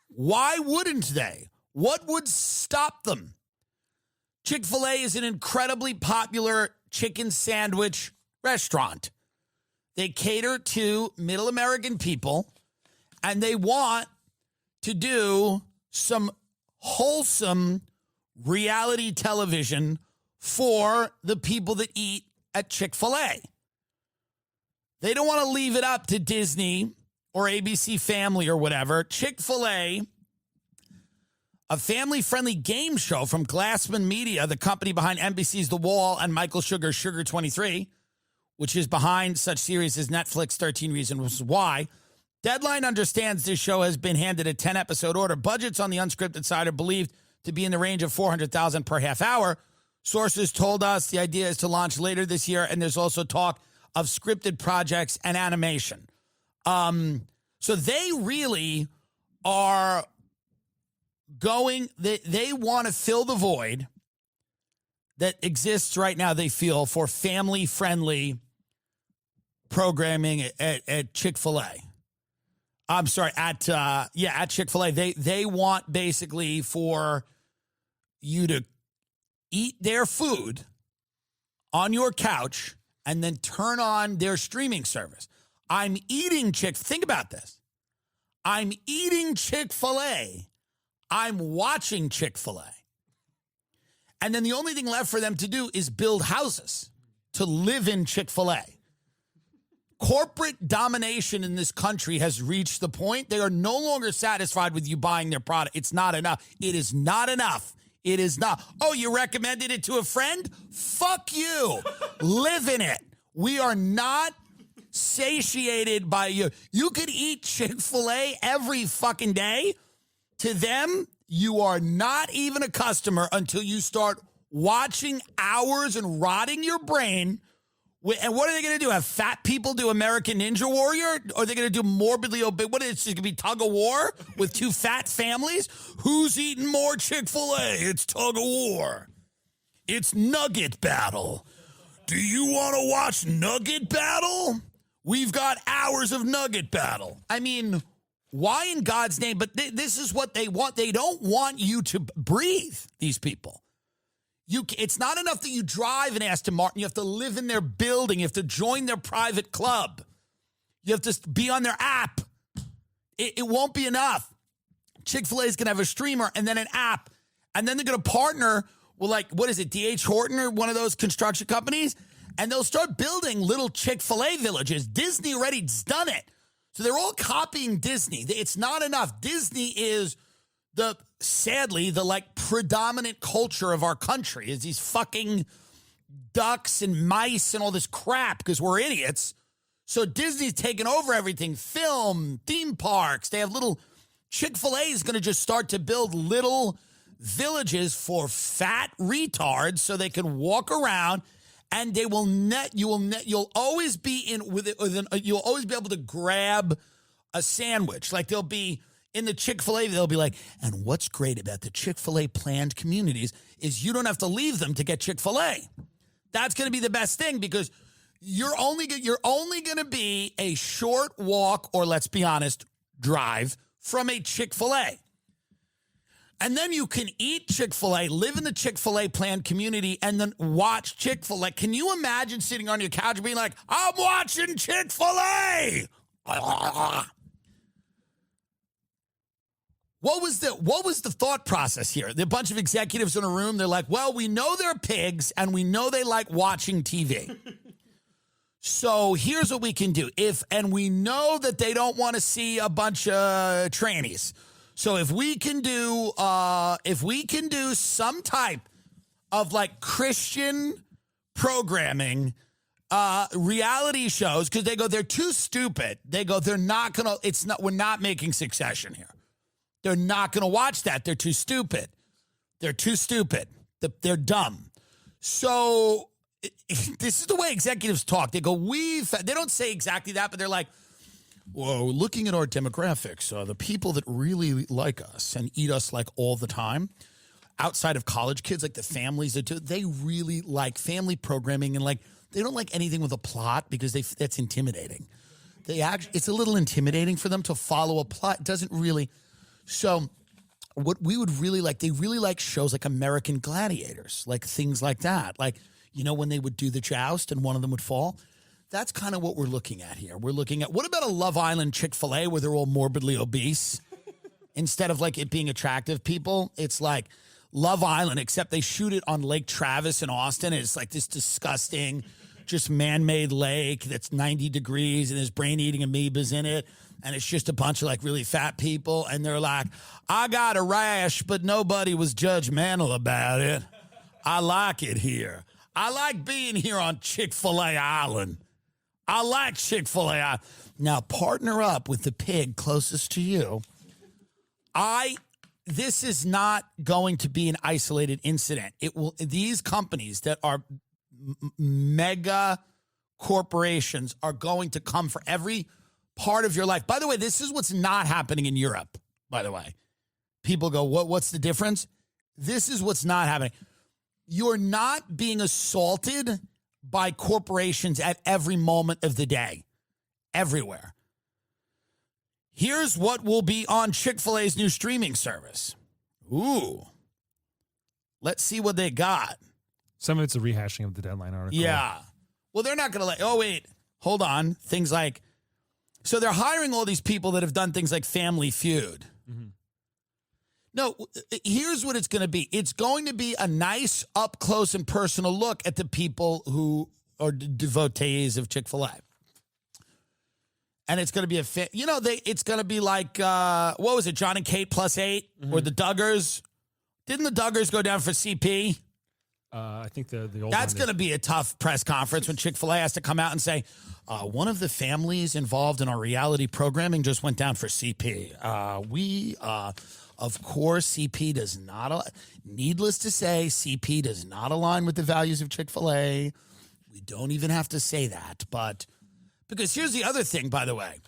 Why wouldn't they? What would stop them? Chick-fil-A is an incredibly popular chicken sandwich restaurant. They cater to middle American people, and they want to do some wholesome reality television for the people that eat at Chick-fil-A. They don't want to leave it up to Disney or ABC Family or whatever. Chick-fil-A, a family-friendly game show from Glassman Media, the company behind NBC's The Wall and Michael Sugar's Sugar 23, which is behind such series as Netflix 13 Reasons Why. Deadline understands this show has been handed a 10-episode order. Budgets on the unscripted side are believed to be in the range of $400,000 per half hour. Sources told us the idea is to launch later this year, and there's also talk of scripted projects and animation. So they really are going, they want to fill the void that exists right now, they feel, for family-friendly programming at Chick-fil-A. I'm sorry, at Chick-fil-A. They want basically for you to eat their food on your couch and then turn on their streaming service. I'm eating think about this. I'm eating Chick-fil-A. I'm watching Chick-fil-A. And then the only thing left for them to do is build houses to live in Chick-fil-A. Corporate domination in this country has reached the point they are no longer satisfied with you buying their product. It's not enough. It is not enough. It is not. Oh, you recommended it to a friend? Fuck you. Live in it. We are not satiated by you. You could eat Chick-fil-A every fucking day. To them, you are not even a customer until you start watching hours and rotting your brain. And what are they going to do? Have fat people do American Ninja Warrior? Or are they going to do morbidly obese? What is it going to be, tug of war with two fat families? Who's eating more Chick-fil-A? It's tug of war. It's nugget battle. Do you want to watch nugget battle? We've got hours of nugget battle. I mean, why in God's name? But this is what they want. They don't want you to breathe, these people. It's not enough that you drive an Aston Martin. You have to live in their building. You have to join their private club. You have to be on their app. It won't be enough. Chick-fil-A is going to have a streamer and then an app. And then they're going to partner with, like, what is it, D.H. Horton or one of those construction companies? And they'll start building little Chick-fil-A villages. Disney already's done it. So they're all copying Disney. It's not enough. Disney is sadly, the like predominant culture of our country is these fucking ducks and mice and all this crap because we're idiots. So Disney's taken over everything, film, theme parks. They have little, Chick-fil-A is going to just start to build little villages for fat retards so they can walk around and they will you'll always be you'll always be able to grab a sandwich. Like they'll be in the Chick-fil-A, they'll be like, and what's great about the Chick-fil-A planned communities is you don't have to leave them to get Chick-fil-A. That's going to be the best thing because you're only going to be a short walk or, let's be honest, drive from a Chick-fil-A. And then you can eat Chick-fil-A, live in the Chick-fil-A planned community, and then watch Chick-fil-A. Can you imagine sitting on your couch being like, I'm watching Chick-fil-A? What was the thought process here? There are a bunch of executives in a room. They're like, well, we know they're pigs and we know they like watching TV. So here's what we can do. And we know that they don't want to see a bunch of trannies. So if we can do some type of like Christian programming, reality shows, because they go, they're too stupid. They go, we're not making Succession here. They're not going to watch that. They're too stupid. They're too stupid. They're dumb. So this is the way executives talk. They go, they don't say exactly that, but they're like, whoa, looking at our demographics, the people that really like us and eat us like all the time, outside of college kids, like the families that do, they really like family programming and like, they don't like anything with a plot because that's intimidating. It's a little intimidating for them to follow a plot. It doesn't really... So what we would really like, they really like shows like American Gladiators, like things like that. Like, you know, when they would do the joust and one of them would fall. That's kind of what we're looking at here. We're looking at, what about a Love Island Chick-fil-A where they're all morbidly obese? Instead of like it being attractive people, it's like Love Island, except they shoot it on Lake Travis in Austin. And it's like this disgusting, just man-made lake that's 90 degrees and there's brain-eating amoebas in it. And it's just a bunch of like really fat people. And they're like, I got a rash, but nobody was judgmental about it. I like it here. I like being here on Chick-fil-A Island. I like Chick-fil-A. Now partner up with the pig closest to you. This is not going to be an isolated incident. These companies that are mega corporations are going to come for every part of your life. By the way, this is what's not happening in Europe, by the way. People go, what's the difference? This is what's not happening. You're not being assaulted by corporations at every moment of the day, everywhere. Here's what will be on Chick-fil-A's new streaming service. Ooh. Let's see what they got. Some of it's a rehashing of the Deadline article. Yeah. Well, they're not going to hold on. Things like, so they're hiring all these people that have done things like Family Feud. Mm-hmm. No, here's what it's going to be. It's going to be a nice up close and personal look at the people who are devotees of Chick-fil-A. And it's going to be it's going to be like, what was it, John and Kate +8 or the Duggars? Didn't the Duggars go down for CP? I think the old That's going to be a tough press conference when Chick-fil-A has to come out and say, one of the families involved in our reality programming just went down for CP. Of course, CP does not, needless to say, CP does not align with the values of Chick-fil-A. We don't even have to say that, but because here's the other thing, by the way.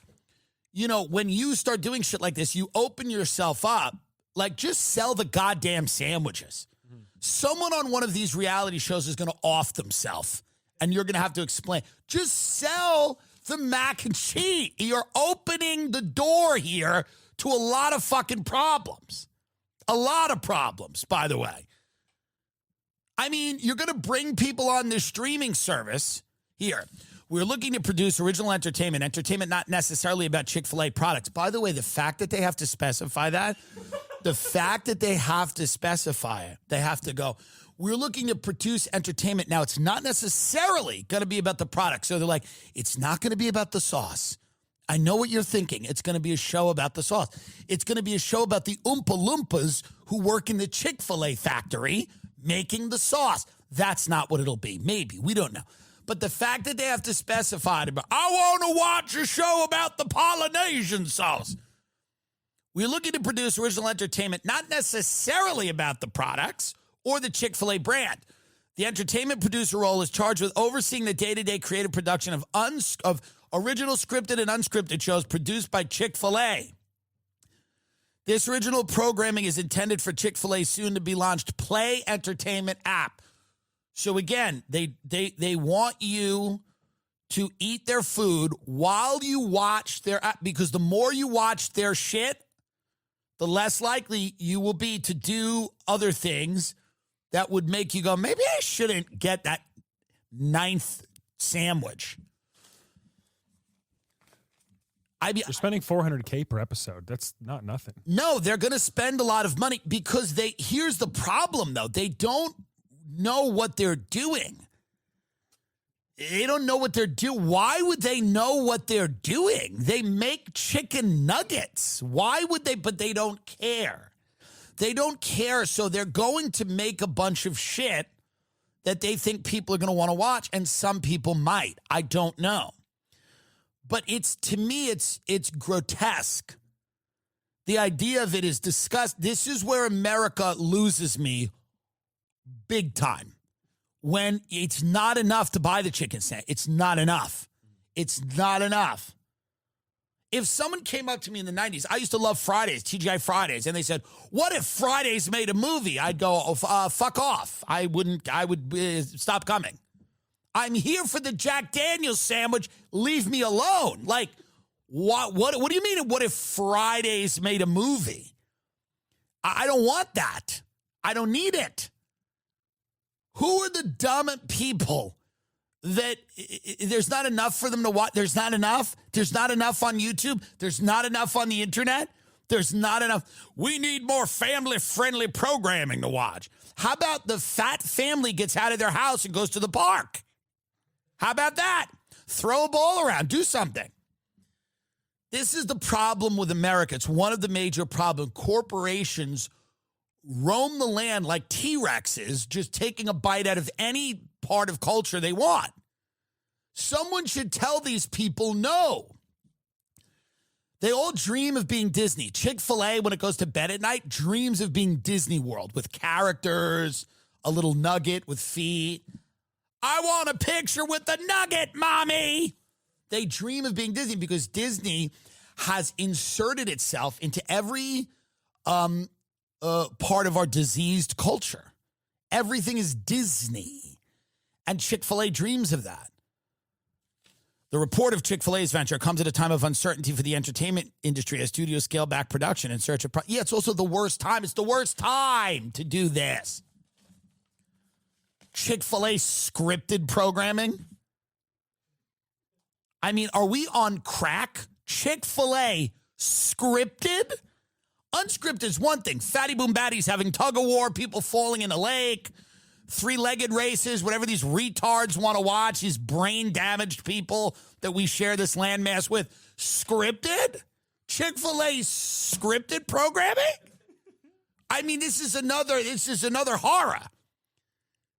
When you start doing shit like this, you open yourself up. Like, just sell the goddamn sandwiches. Someone on one of these reality shows is going to off themselves, and you're going to have to explain. Just sell the mac and cheese. You're opening the door here to a lot of fucking problems. A lot of problems, by the way. I mean, you're going to bring people on this streaming service here. We're looking to produce original entertainment not necessarily about Chick-fil-A products. By the way, the fact that they have to specify that, they have to go, we're looking to produce entertainment. Now, it's not necessarily going to be about the product. So they're like, it's not going to be about the sauce. I know what you're thinking. It's going to be a show about the sauce. It's going to be a show about the Oompa Loompas who work in the Chick-fil-A factory making the sauce. That's not what it'll be. Maybe. We don't know. But the fact that they have to specify it, I want to watch a show about the Polynesian sauce. We're looking to produce original entertainment, not necessarily about the products or the Chick-fil-A brand. The entertainment producer role is charged with overseeing the day-to-day creative production of original scripted and unscripted shows produced by Chick-fil-A. This original programming is intended for Chick-fil-A's soon-to-be-launched Play Entertainment app. So again, they want you to eat their food while you watch their app, because the more you watch their shit, the less likely you will be to do other things that would make you go, maybe I shouldn't get that 9th sandwich. You're spending $400K per episode. That's not nothing. No, they're going to spend a lot of money because here's the problem, though. They don't know what they're doing. They don't know what they're doing. Why would they know what they're doing? They make chicken nuggets. Why would they? But they don't care. They don't care, so they're going to make a bunch of shit that they think people are going to want to watch, and some people might. I don't know. But to me, it's grotesque. The idea of it is disgusting. This is where America loses me big time. When it's not enough to buy the chicken sandwich. It's not enough. It's not enough. If someone came up to me in the 90s, I used to love Fridays, TGI Fridays, and they said, what if Fridays made a movie? I'd go, fuck off. I would stop coming. I'm here for the Jack Daniels sandwich. Leave me alone. Like, what do you mean, what if Fridays made a movie? I don't want that. I don't need it. Who are the dumb people that there's not enough for them to watch? There's not enough. There's not enough on YouTube. There's not enough on the internet. There's not enough. We need more family-friendly programming to watch. How about the fat family gets out of their house and goes to the park? How about that? Throw a ball around. Do something. This is the problem with America. It's one of the major problems. Corporations roam the land like T-Rexes, just taking a bite out of any part of culture they want. Someone should tell these people no. They all dream of being Disney. Chick-fil-A, when it goes to bed at night, dreams of being Disney World with characters, a little nugget with feet. I want a picture with the nugget, mommy. They dream of being Disney because Disney has inserted itself into every part of our diseased culture. Everything is Disney. And Chick-fil-A dreams of that. The report of Chick-fil-A's venture comes at a time of uncertainty for the entertainment industry as studios scale back production in search of... it's also the worst time. It's the worst time to do this. Chick-fil-A scripted programming? I mean, are we on crack? Chick-fil-A scripted? Unscripted is one thing. Fatty Boom Baddies having tug-of-war, people falling in a lake, three-legged races, whatever these retards want to watch, these brain-damaged people that we share this landmass with. Scripted? Chick-fil-A scripted programming? I mean, this is another horror.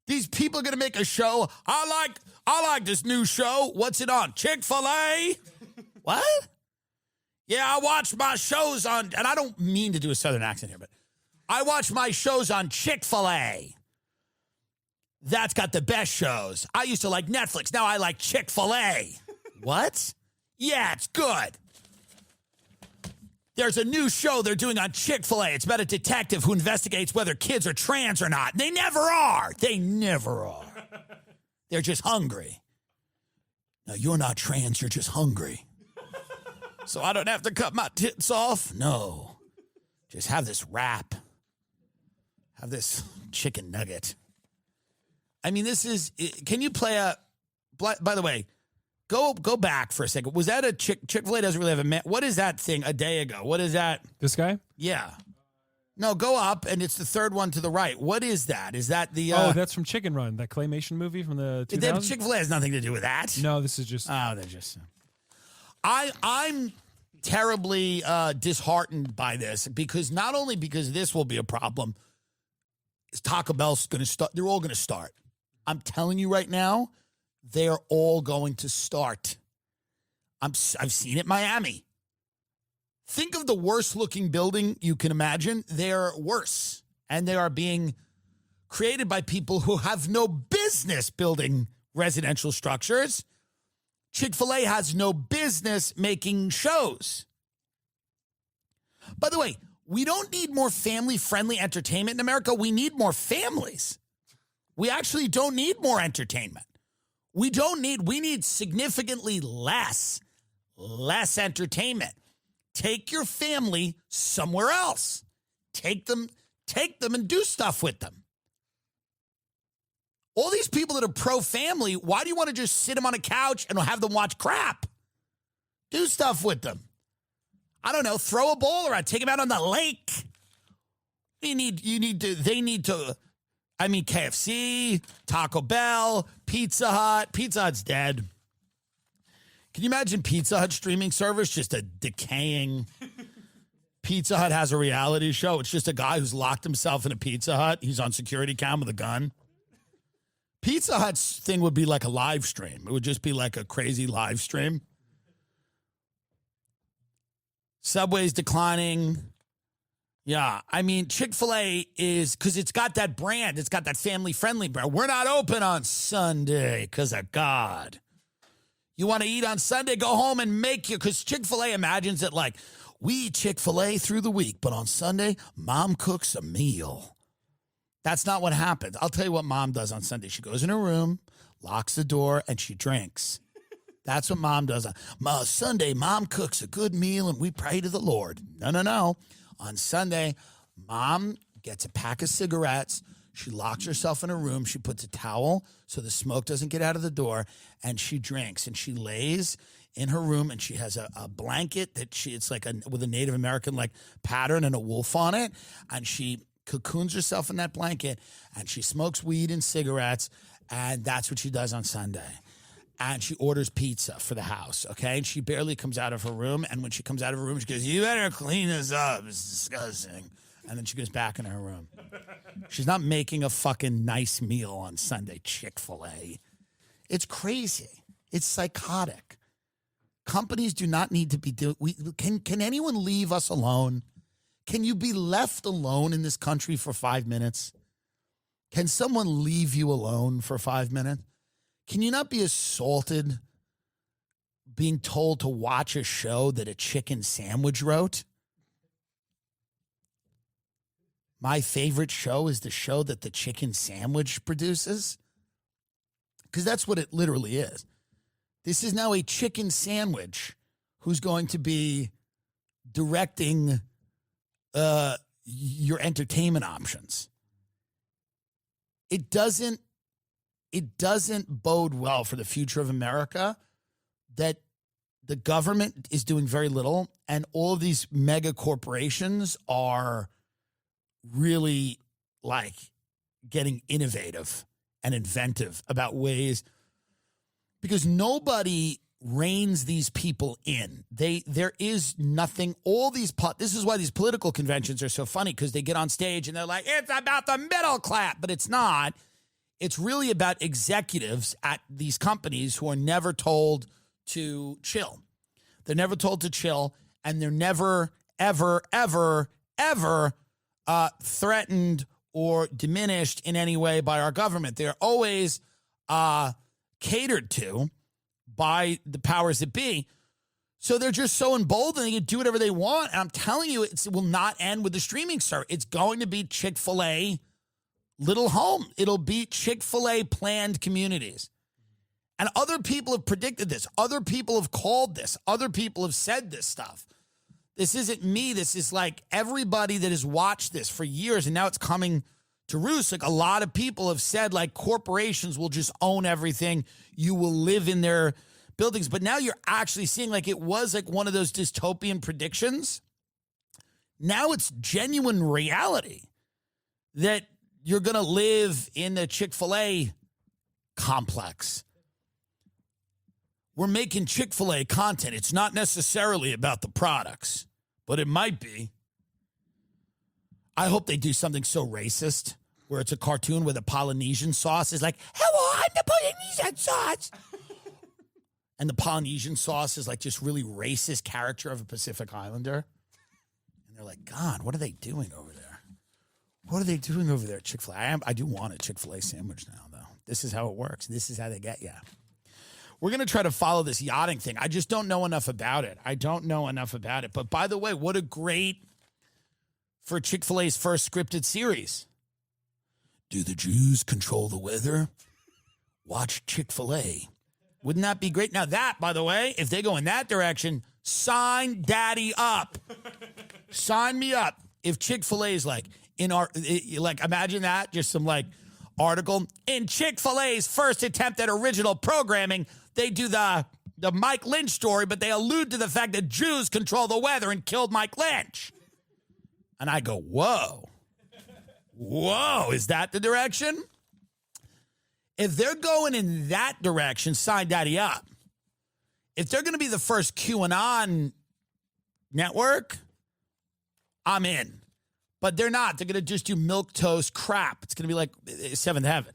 These people are going to make a show. I like this new show. What's it on? Chick-fil-A? What? Yeah, I watch my shows on, and I don't mean to do a Southern accent here, but I watch my shows on Chick-fil-A. That's got the best shows. I used to like Netflix. Now I like Chick-fil-A. What? Yeah, it's good. There's a new show they're doing on Chick-fil-A. It's about a detective who investigates whether kids are trans or not. They never are. They never are. They're just hungry. No, you're not trans. You're just hungry. So I don't have to cut my tits off? No. Just have this wrap. Have this chicken nugget. I mean, this is... Can you play a... By the way... Go back for a second. Was that a Chick-fil-A doesn't really have a man? What is that thing a day ago? What is that? This guy? Yeah. No, go up, and it's the third one to the right. What is that? Is that the... oh, that's from Chicken Run, that claymation movie from the 2000s? Chick-fil-A has nothing to do with that. No, this is just... Oh, they're just... I'm terribly disheartened by this, because not only because this will be a problem, is Taco Bell's going to start... They're all going to start. I'm telling you right now... They're all going to start. I've seen it in Miami. Think of the worst looking building you can imagine. They're worse. And they are being created by people who have no business building residential structures. Chick-fil-A has no business making shows. By the way, we don't need more family-friendly entertainment in America. We need more families. We actually don't need more entertainment. We need significantly less entertainment. Take your family somewhere else. Take them and do stuff with them. All these people that are pro-family, why do you want to just sit them on a couch and have them watch crap? Do stuff with them. I don't know, throw a ball around, take them out on the lake. They need to, I mean, KFC, Taco Bell, Pizza Hut. Pizza Hut's dead. Can you imagine Pizza Hut streaming service? Just a decaying. Pizza Hut has a reality show. It's just a guy who's locked himself in a Pizza Hut. He's on security cam with a gun. Pizza Hut's thing would be like a live stream. It would just be like a crazy live stream. Subway's declining. Yeah, I mean, Chick-fil-A is, because it's got that brand. It's got that family-friendly brand. We're not open on Sunday because of God. You want to eat on Sunday? Go home and make your, because Chick-fil-A imagines it like, we eat Chick-fil-A through the week, but on Sunday, Mom cooks a meal. That's not what happens. I'll tell you what Mom does on Sunday. She goes in her room, locks the door, and she drinks. That's what Mom does. On Sunday, Mom cooks a good meal, and we pray to the Lord. No. On Sunday, Mom gets a pack of cigarettes. She locks herself in her room. She puts a towel so the smoke doesn't get out of the door, and she drinks. And she lays in her room, and she has a blanket that it's like with a Native American like pattern and a wolf on it. And she cocoons herself in that blanket, and she smokes weed and cigarettes, and that's what she does on Sunday. And she orders pizza for the house, okay? And she barely comes out of her room. And when she comes out of her room, she goes, you better clean this up. It's disgusting. And then she goes back in her room. She's not making a fucking nice meal on Sunday, Chick-fil-A. It's crazy. It's psychotic. Companies do not need to be doing... Can anyone leave us alone? Can you be left alone in this country for 5 minutes? Can someone leave you alone for 5 minutes? Can you not be assaulted being told to watch a show that a chicken sandwich wrote? My favorite show is the show that the chicken sandwich produces. Because that's what it literally is. This is now a chicken sandwich who's going to be directing your entertainment options. It doesn't bode well for the future of America that the government is doing very little and all of these mega corporations are really like getting innovative and inventive about ways, because nobody reins these people in. There is nothing, this is why these political conventions are so funny, because they get on stage and they're like, it's about the middle class, but it's not. It's really about executives at these companies who are never told to chill. They're never told to chill, and they're never, ever, ever, ever threatened or diminished in any way by our government. They're always catered to by the powers that be. So they're just so emboldened, they can do whatever they want. And I'm telling you, it will not end with the streaming service. It's going to be Chick-fil-A little home. It'll be Chick-fil-A planned communities. And other people have predicted this. Other people have called this. Other people have said this stuff. This isn't me. This is like everybody that has watched this for years, and now it's coming to roost. Like, a lot of people have said, like, corporations will just own everything. You will live in their buildings. But now you're actually seeing, like, it was like one of those dystopian predictions. Now it's genuine reality that you're going to live in the Chick-fil-A complex. We're making Chick-fil-A content. It's not necessarily about the products, but it might be. I hope they do something so racist where it's a cartoon where the Polynesian sauce is like, hello, I'm the Polynesian sauce. And the Polynesian sauce is like just really racist character of a Pacific Islander. And they're like, God, what are they doing over there? What are they doing over there at Chick-fil-A? I do want a Chick-fil-A sandwich now, though. This is how it works. This is how they get you. We're going to try to follow this yachting thing. I just don't know enough about it. But by the way, what a great, for Chick-fil-A's first scripted series. Do the Jews control the weather? Watch Chick-fil-A. Wouldn't that be great? Now that, by the way, if they go in that direction, sign daddy up. Sign me up. If Chick-fil-A is like, imagine that, just some like article. In Chick-fil-A's first attempt at original programming, they do the Mike Lynch story, but they allude to the fact that Jews control the weather and killed Mike Lynch. And I go, whoa, is that the direction? If they're going in that direction, sign daddy up. If they're going to be the first QAnon network, I'm in. But they're not. They're going to just do milquetoast crap. It's going to be like Seventh Heaven.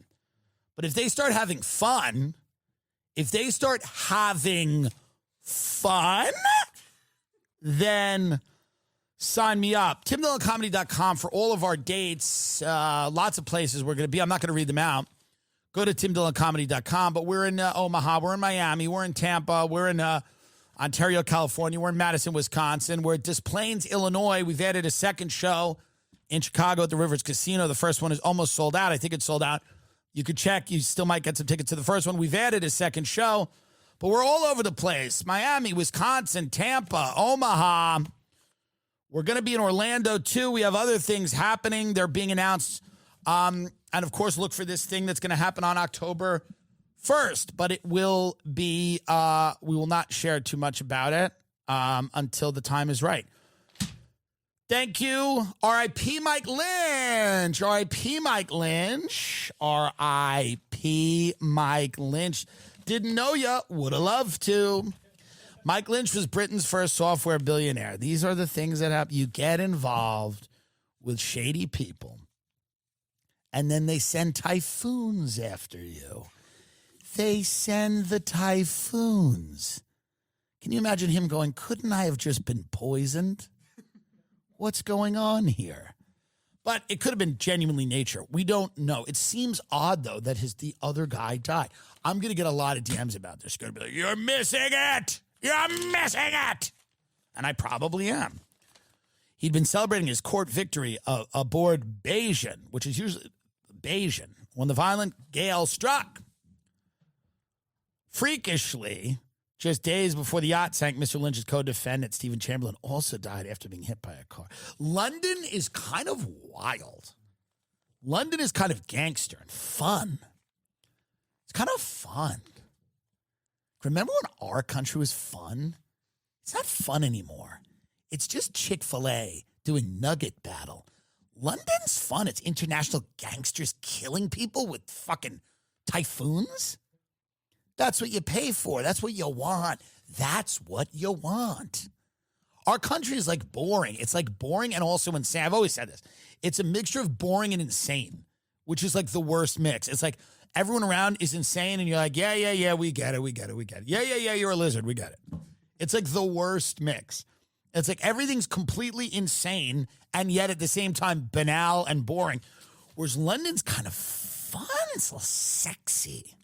But if they start having fun, then sign me up. timdilloncomedy.com for all of our dates. Lots of places we're going to be. I'm not going to read them out. Go to timdilloncomedy.com. But we're in Omaha. We're in Miami. We're in Tampa. We're in Ontario, California. We're in Madison, Wisconsin. We're at Des Plaines, Illinois. We've added a second show in Chicago at the Rivers Casino. The first one is almost sold out. I think it's sold out. You could check. You still might get some tickets to the first one. We've added a second show. But we're all over the place. Miami, Wisconsin, Tampa, Omaha. We're going to be in Orlando, too. We have other things happening. They're being announced. And, of course, look for this thing that's going to happen on October 1st. But it will be, we will not share too much about it until the time is right. Thank you. R.I.P. Mike Lynch. R.I.P. Mike Lynch. R.I.P. Mike Lynch. Didn't know ya. Would have loved to. Mike Lynch was Britain's first software billionaire. These are the things that happen. You get involved with shady people, and then they send typhoons after you. They send the typhoons. Can you imagine him going, couldn't I have just been poisoned? What's going on here? But it could have been genuinely nature. We don't know. It seems odd, though, that the other guy died. I'm going to get a lot of DMs about this. Going to be like, you're missing it. You're missing it. And I probably am. He'd been celebrating his court victory aboard Bayesian, which is usually Bayesian, when the violent gale struck. Freakishly, just days before the yacht sank, Mr. Lynch's co-defendant, Stephen Chamberlain, also died after being hit by a car. London is kind of wild. London is kind of gangster and fun. It's kind of fun. Remember when our country was fun? It's not fun anymore. It's just Chick-fil-A doing nugget battle. London's fun. It's international gangsters killing people with fucking typhoons. That's what you pay for. That's what you want. That's what you want. Our country is like boring. It's like boring and also insane. I've always said this. It's a mixture of boring and insane, which is like the worst mix. It's like everyone around is insane and you're like, yeah, we get it. Yeah, you're a lizard. We get it. It's like the worst mix. It's like everything's completely insane and yet at the same time banal and boring. Whereas London's kind of fun. It's a little sexy.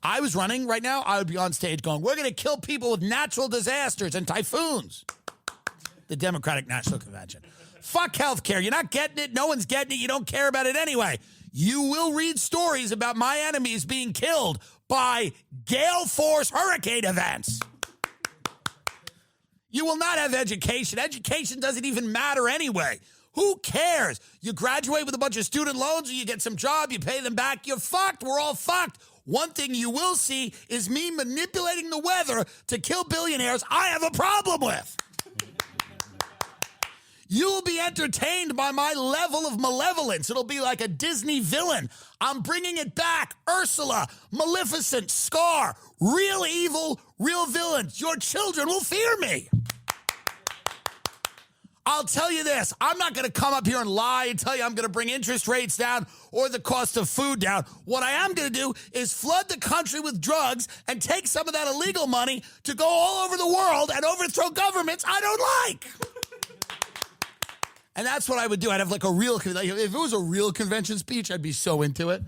I was running right now, I would be on stage going, we're going to kill people with natural disasters and typhoons. The Democratic National Convention. Fuck healthcare. You're not getting it. No one's getting it. You don't care about it anyway. You will read stories about my enemies being killed by gale force hurricane events. You will not have education. Education doesn't even matter anyway. Who cares? You graduate with a bunch of student loans or you get some job, you pay them back, you're fucked. We're all fucked. One thing you will see is me manipulating the weather to kill billionaires I have a problem with. You will be entertained by my level of malevolence. It'll be like a Disney villain. I'm bringing it back. Ursula, Maleficent, Scar, real evil, real villains. Your children will fear me. I'll tell you this, I'm not going to come up here and lie and tell you I'm going to bring interest rates down or the cost of food down. What I am going to do is flood the country with drugs and take some of that illegal money to go all over the world and overthrow governments I don't like. And that's what I would do. I'd have like a real, if it was a real convention speech, I'd be so into it.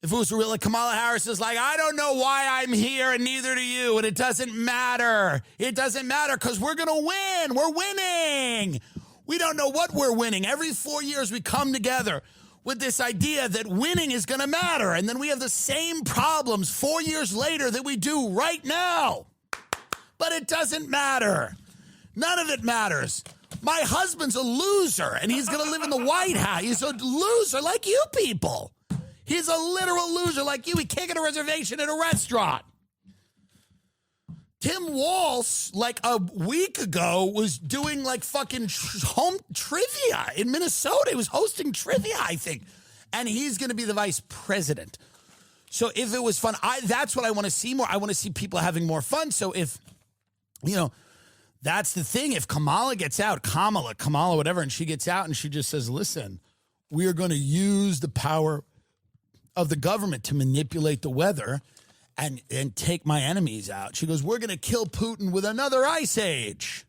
If it was real, like Kamala Harris is like, I don't know why I'm here and neither do you. And it doesn't matter. It doesn't matter because we're going to win. We're winning. We don't know what we're winning. Every 4 years we come together with this idea that winning is going to matter. And then we have the same problems 4 years later that we do right now. But it doesn't matter. None of it matters. My husband's a loser and he's going to live in the White House. He's a loser like you people. He's a literal loser like you. He can't get a reservation at a restaurant. Tim Walsh, like a week ago, was doing like fucking home trivia in Minnesota. He was hosting trivia, I think. And he's going to be the vice president. So if it was fun, that's what I want to see more. I want to see people having more fun. So if, that's the thing. If Kamala gets out, Kamala, whatever, and she gets out and she just says, listen, we are going to use the power of the government to manipulate the weather and take my enemies out. She goes, we're going to kill Putin with another ice age.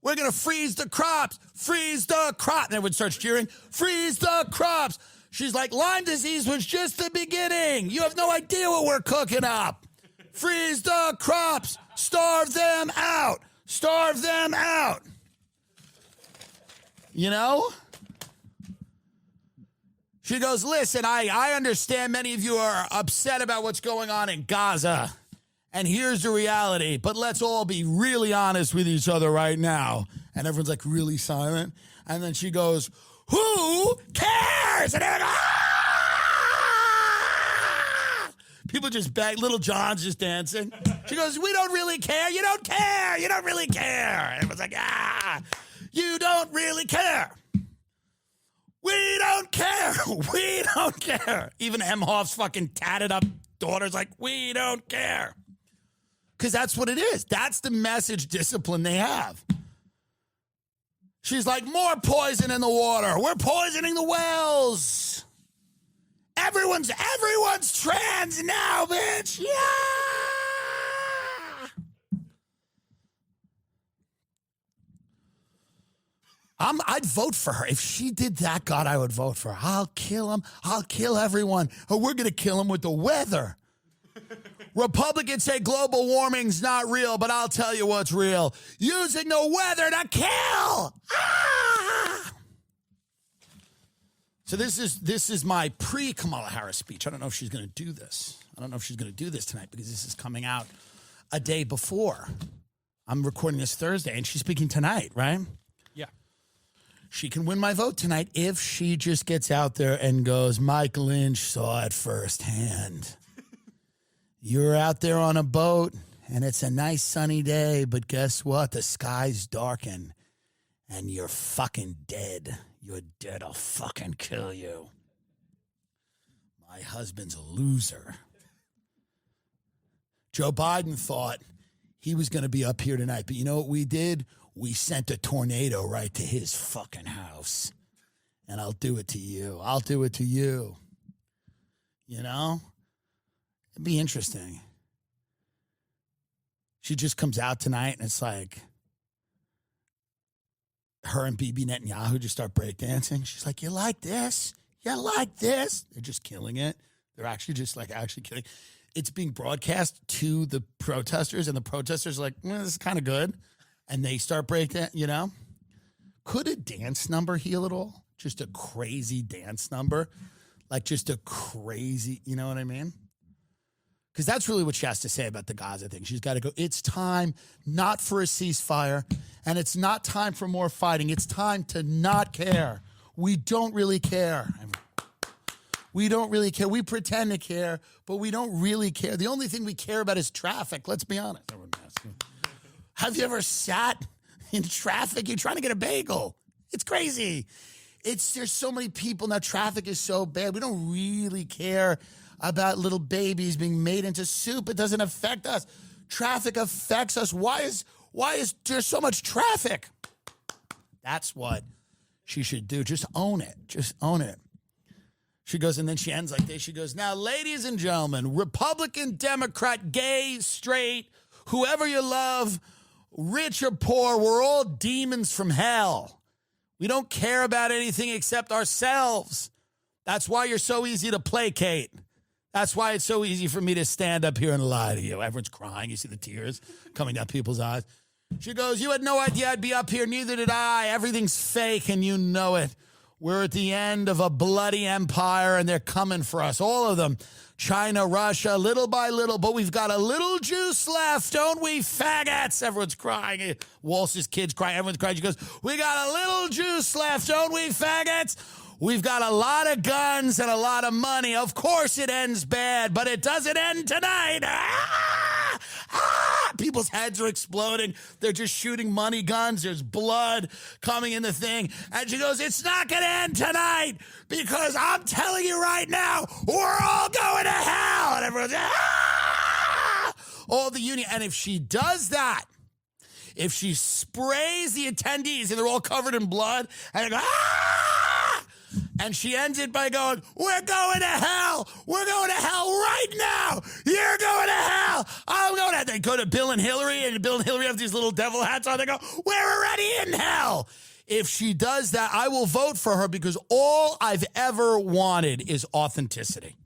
We're going to freeze the crops. Freeze the crop. And everyone starts cheering. Freeze the crops. She's like, Lyme disease was just the beginning. You have no idea what we're cooking up. Freeze the crops. Starve them out. Starve them out. You know? She goes, listen, I understand many of you are upset about what's going on in Gaza. And here's the reality. But let's all be really honest with each other right now. And everyone's like really silent. And then she goes, who cares? And everyone, ah! People just beg. Little John's just dancing. She goes, we don't really care. You don't care. You don't really care. And everyone's like, you don't really care. We don't care. We don't care. Even Emhoff's fucking tatted up daughter's like, we don't care. Because that's what it is. That's the message discipline they have. She's like, more poison in the water. We're poisoning the wells. Everyone's trans now, bitch. Yeah. I'd vote for her. If she did that, God, I would vote for her. I'll kill him. I'll kill everyone. Or we're going to kill him with the weather. Republicans say global warming's not real, but I'll tell you what's real. Using the weather to kill. Ah! So this is my pre-Kamala Harris speech. I don't know if she's going to do this. I don't know if she's going to do this tonight because this is coming out a day before. I'm recording this Thursday, and she's speaking tonight, right? She can win my vote tonight if she just gets out there and goes, Mike Lynch saw it firsthand. You're out there on a boat, and it's a nice sunny day, but guess what? The sky's darkened, and you're fucking dead. You're dead. I'll fucking kill you. My husband's a loser. Joe Biden thought he was going to be up here tonight. But you know what we did? We sent a tornado right to his fucking house. And I'll do it to you. I'll do it to you. You know? It'd be interesting. She just comes out tonight and it's like her and Bibi Netanyahu just start breakdancing. She's like, you like this? You like this? They're just killing it. They're actually just like actually killing. It's being broadcast to the protesters, and the protesters are like, this is kind of good. And they start breakdancing, you know? Could a dance number heal it all? Just a crazy dance number? Like just a crazy, you know what I mean? Because that's really what she has to say about the Gaza thing. She's got to go, it's time not for a ceasefire, and it's not time for more fighting. It's time to not care. We don't really care. We don't really care. We pretend to care, but we don't really care. The only thing we care about is traffic. Let's be honest. Have you ever sat in traffic? You're trying to get a bagel. It's crazy. There's so many people now. Traffic is so bad. We don't really care about little babies being made into soup. It doesn't affect us. Traffic affects us. Why is there so much traffic? That's what she should do. Just own it. Just own it. She goes, and then she ends like this. She goes, now, ladies and gentlemen, Republican, Democrat, gay, straight, whoever you love, rich or poor, we're all demons from hell. We don't care about anything except ourselves. That's why you're so easy to placate. That's why it's so easy for me to stand up here and lie to you. Everyone's crying. You see the tears coming down people's eyes. She goes, you had no idea I'd be up here. Neither did I. Everything's fake, and you know it. We're at the end of a bloody empire, and they're coming for us, all of them. China, Russia, little by little, but we've got a little juice left, don't we, faggots? Everyone's crying. Walsh's kids crying. Everyone's crying. She goes, we got a little juice left, don't we, faggots? We've got a lot of guns and a lot of money. Of course it ends bad, but it doesn't end tonight. Ah! Ah! People's heads are exploding. They're just shooting money guns. There's blood coming in the thing. And she goes, it's not going to end tonight because I'm telling you right now, we're all going to hell. And everyone's, ah! All the union. And if she does that, if she sprays the attendees and they're all covered in blood and they go, ah! And she ends it by going, we're going to hell. We're going to hell right now. You're going to hell. I'm going to hell. They go to Bill and Hillary, and Bill and Hillary have these little devil hats on. They go, we're already in hell. If she does that, I will vote for her because all I've ever wanted is authenticity.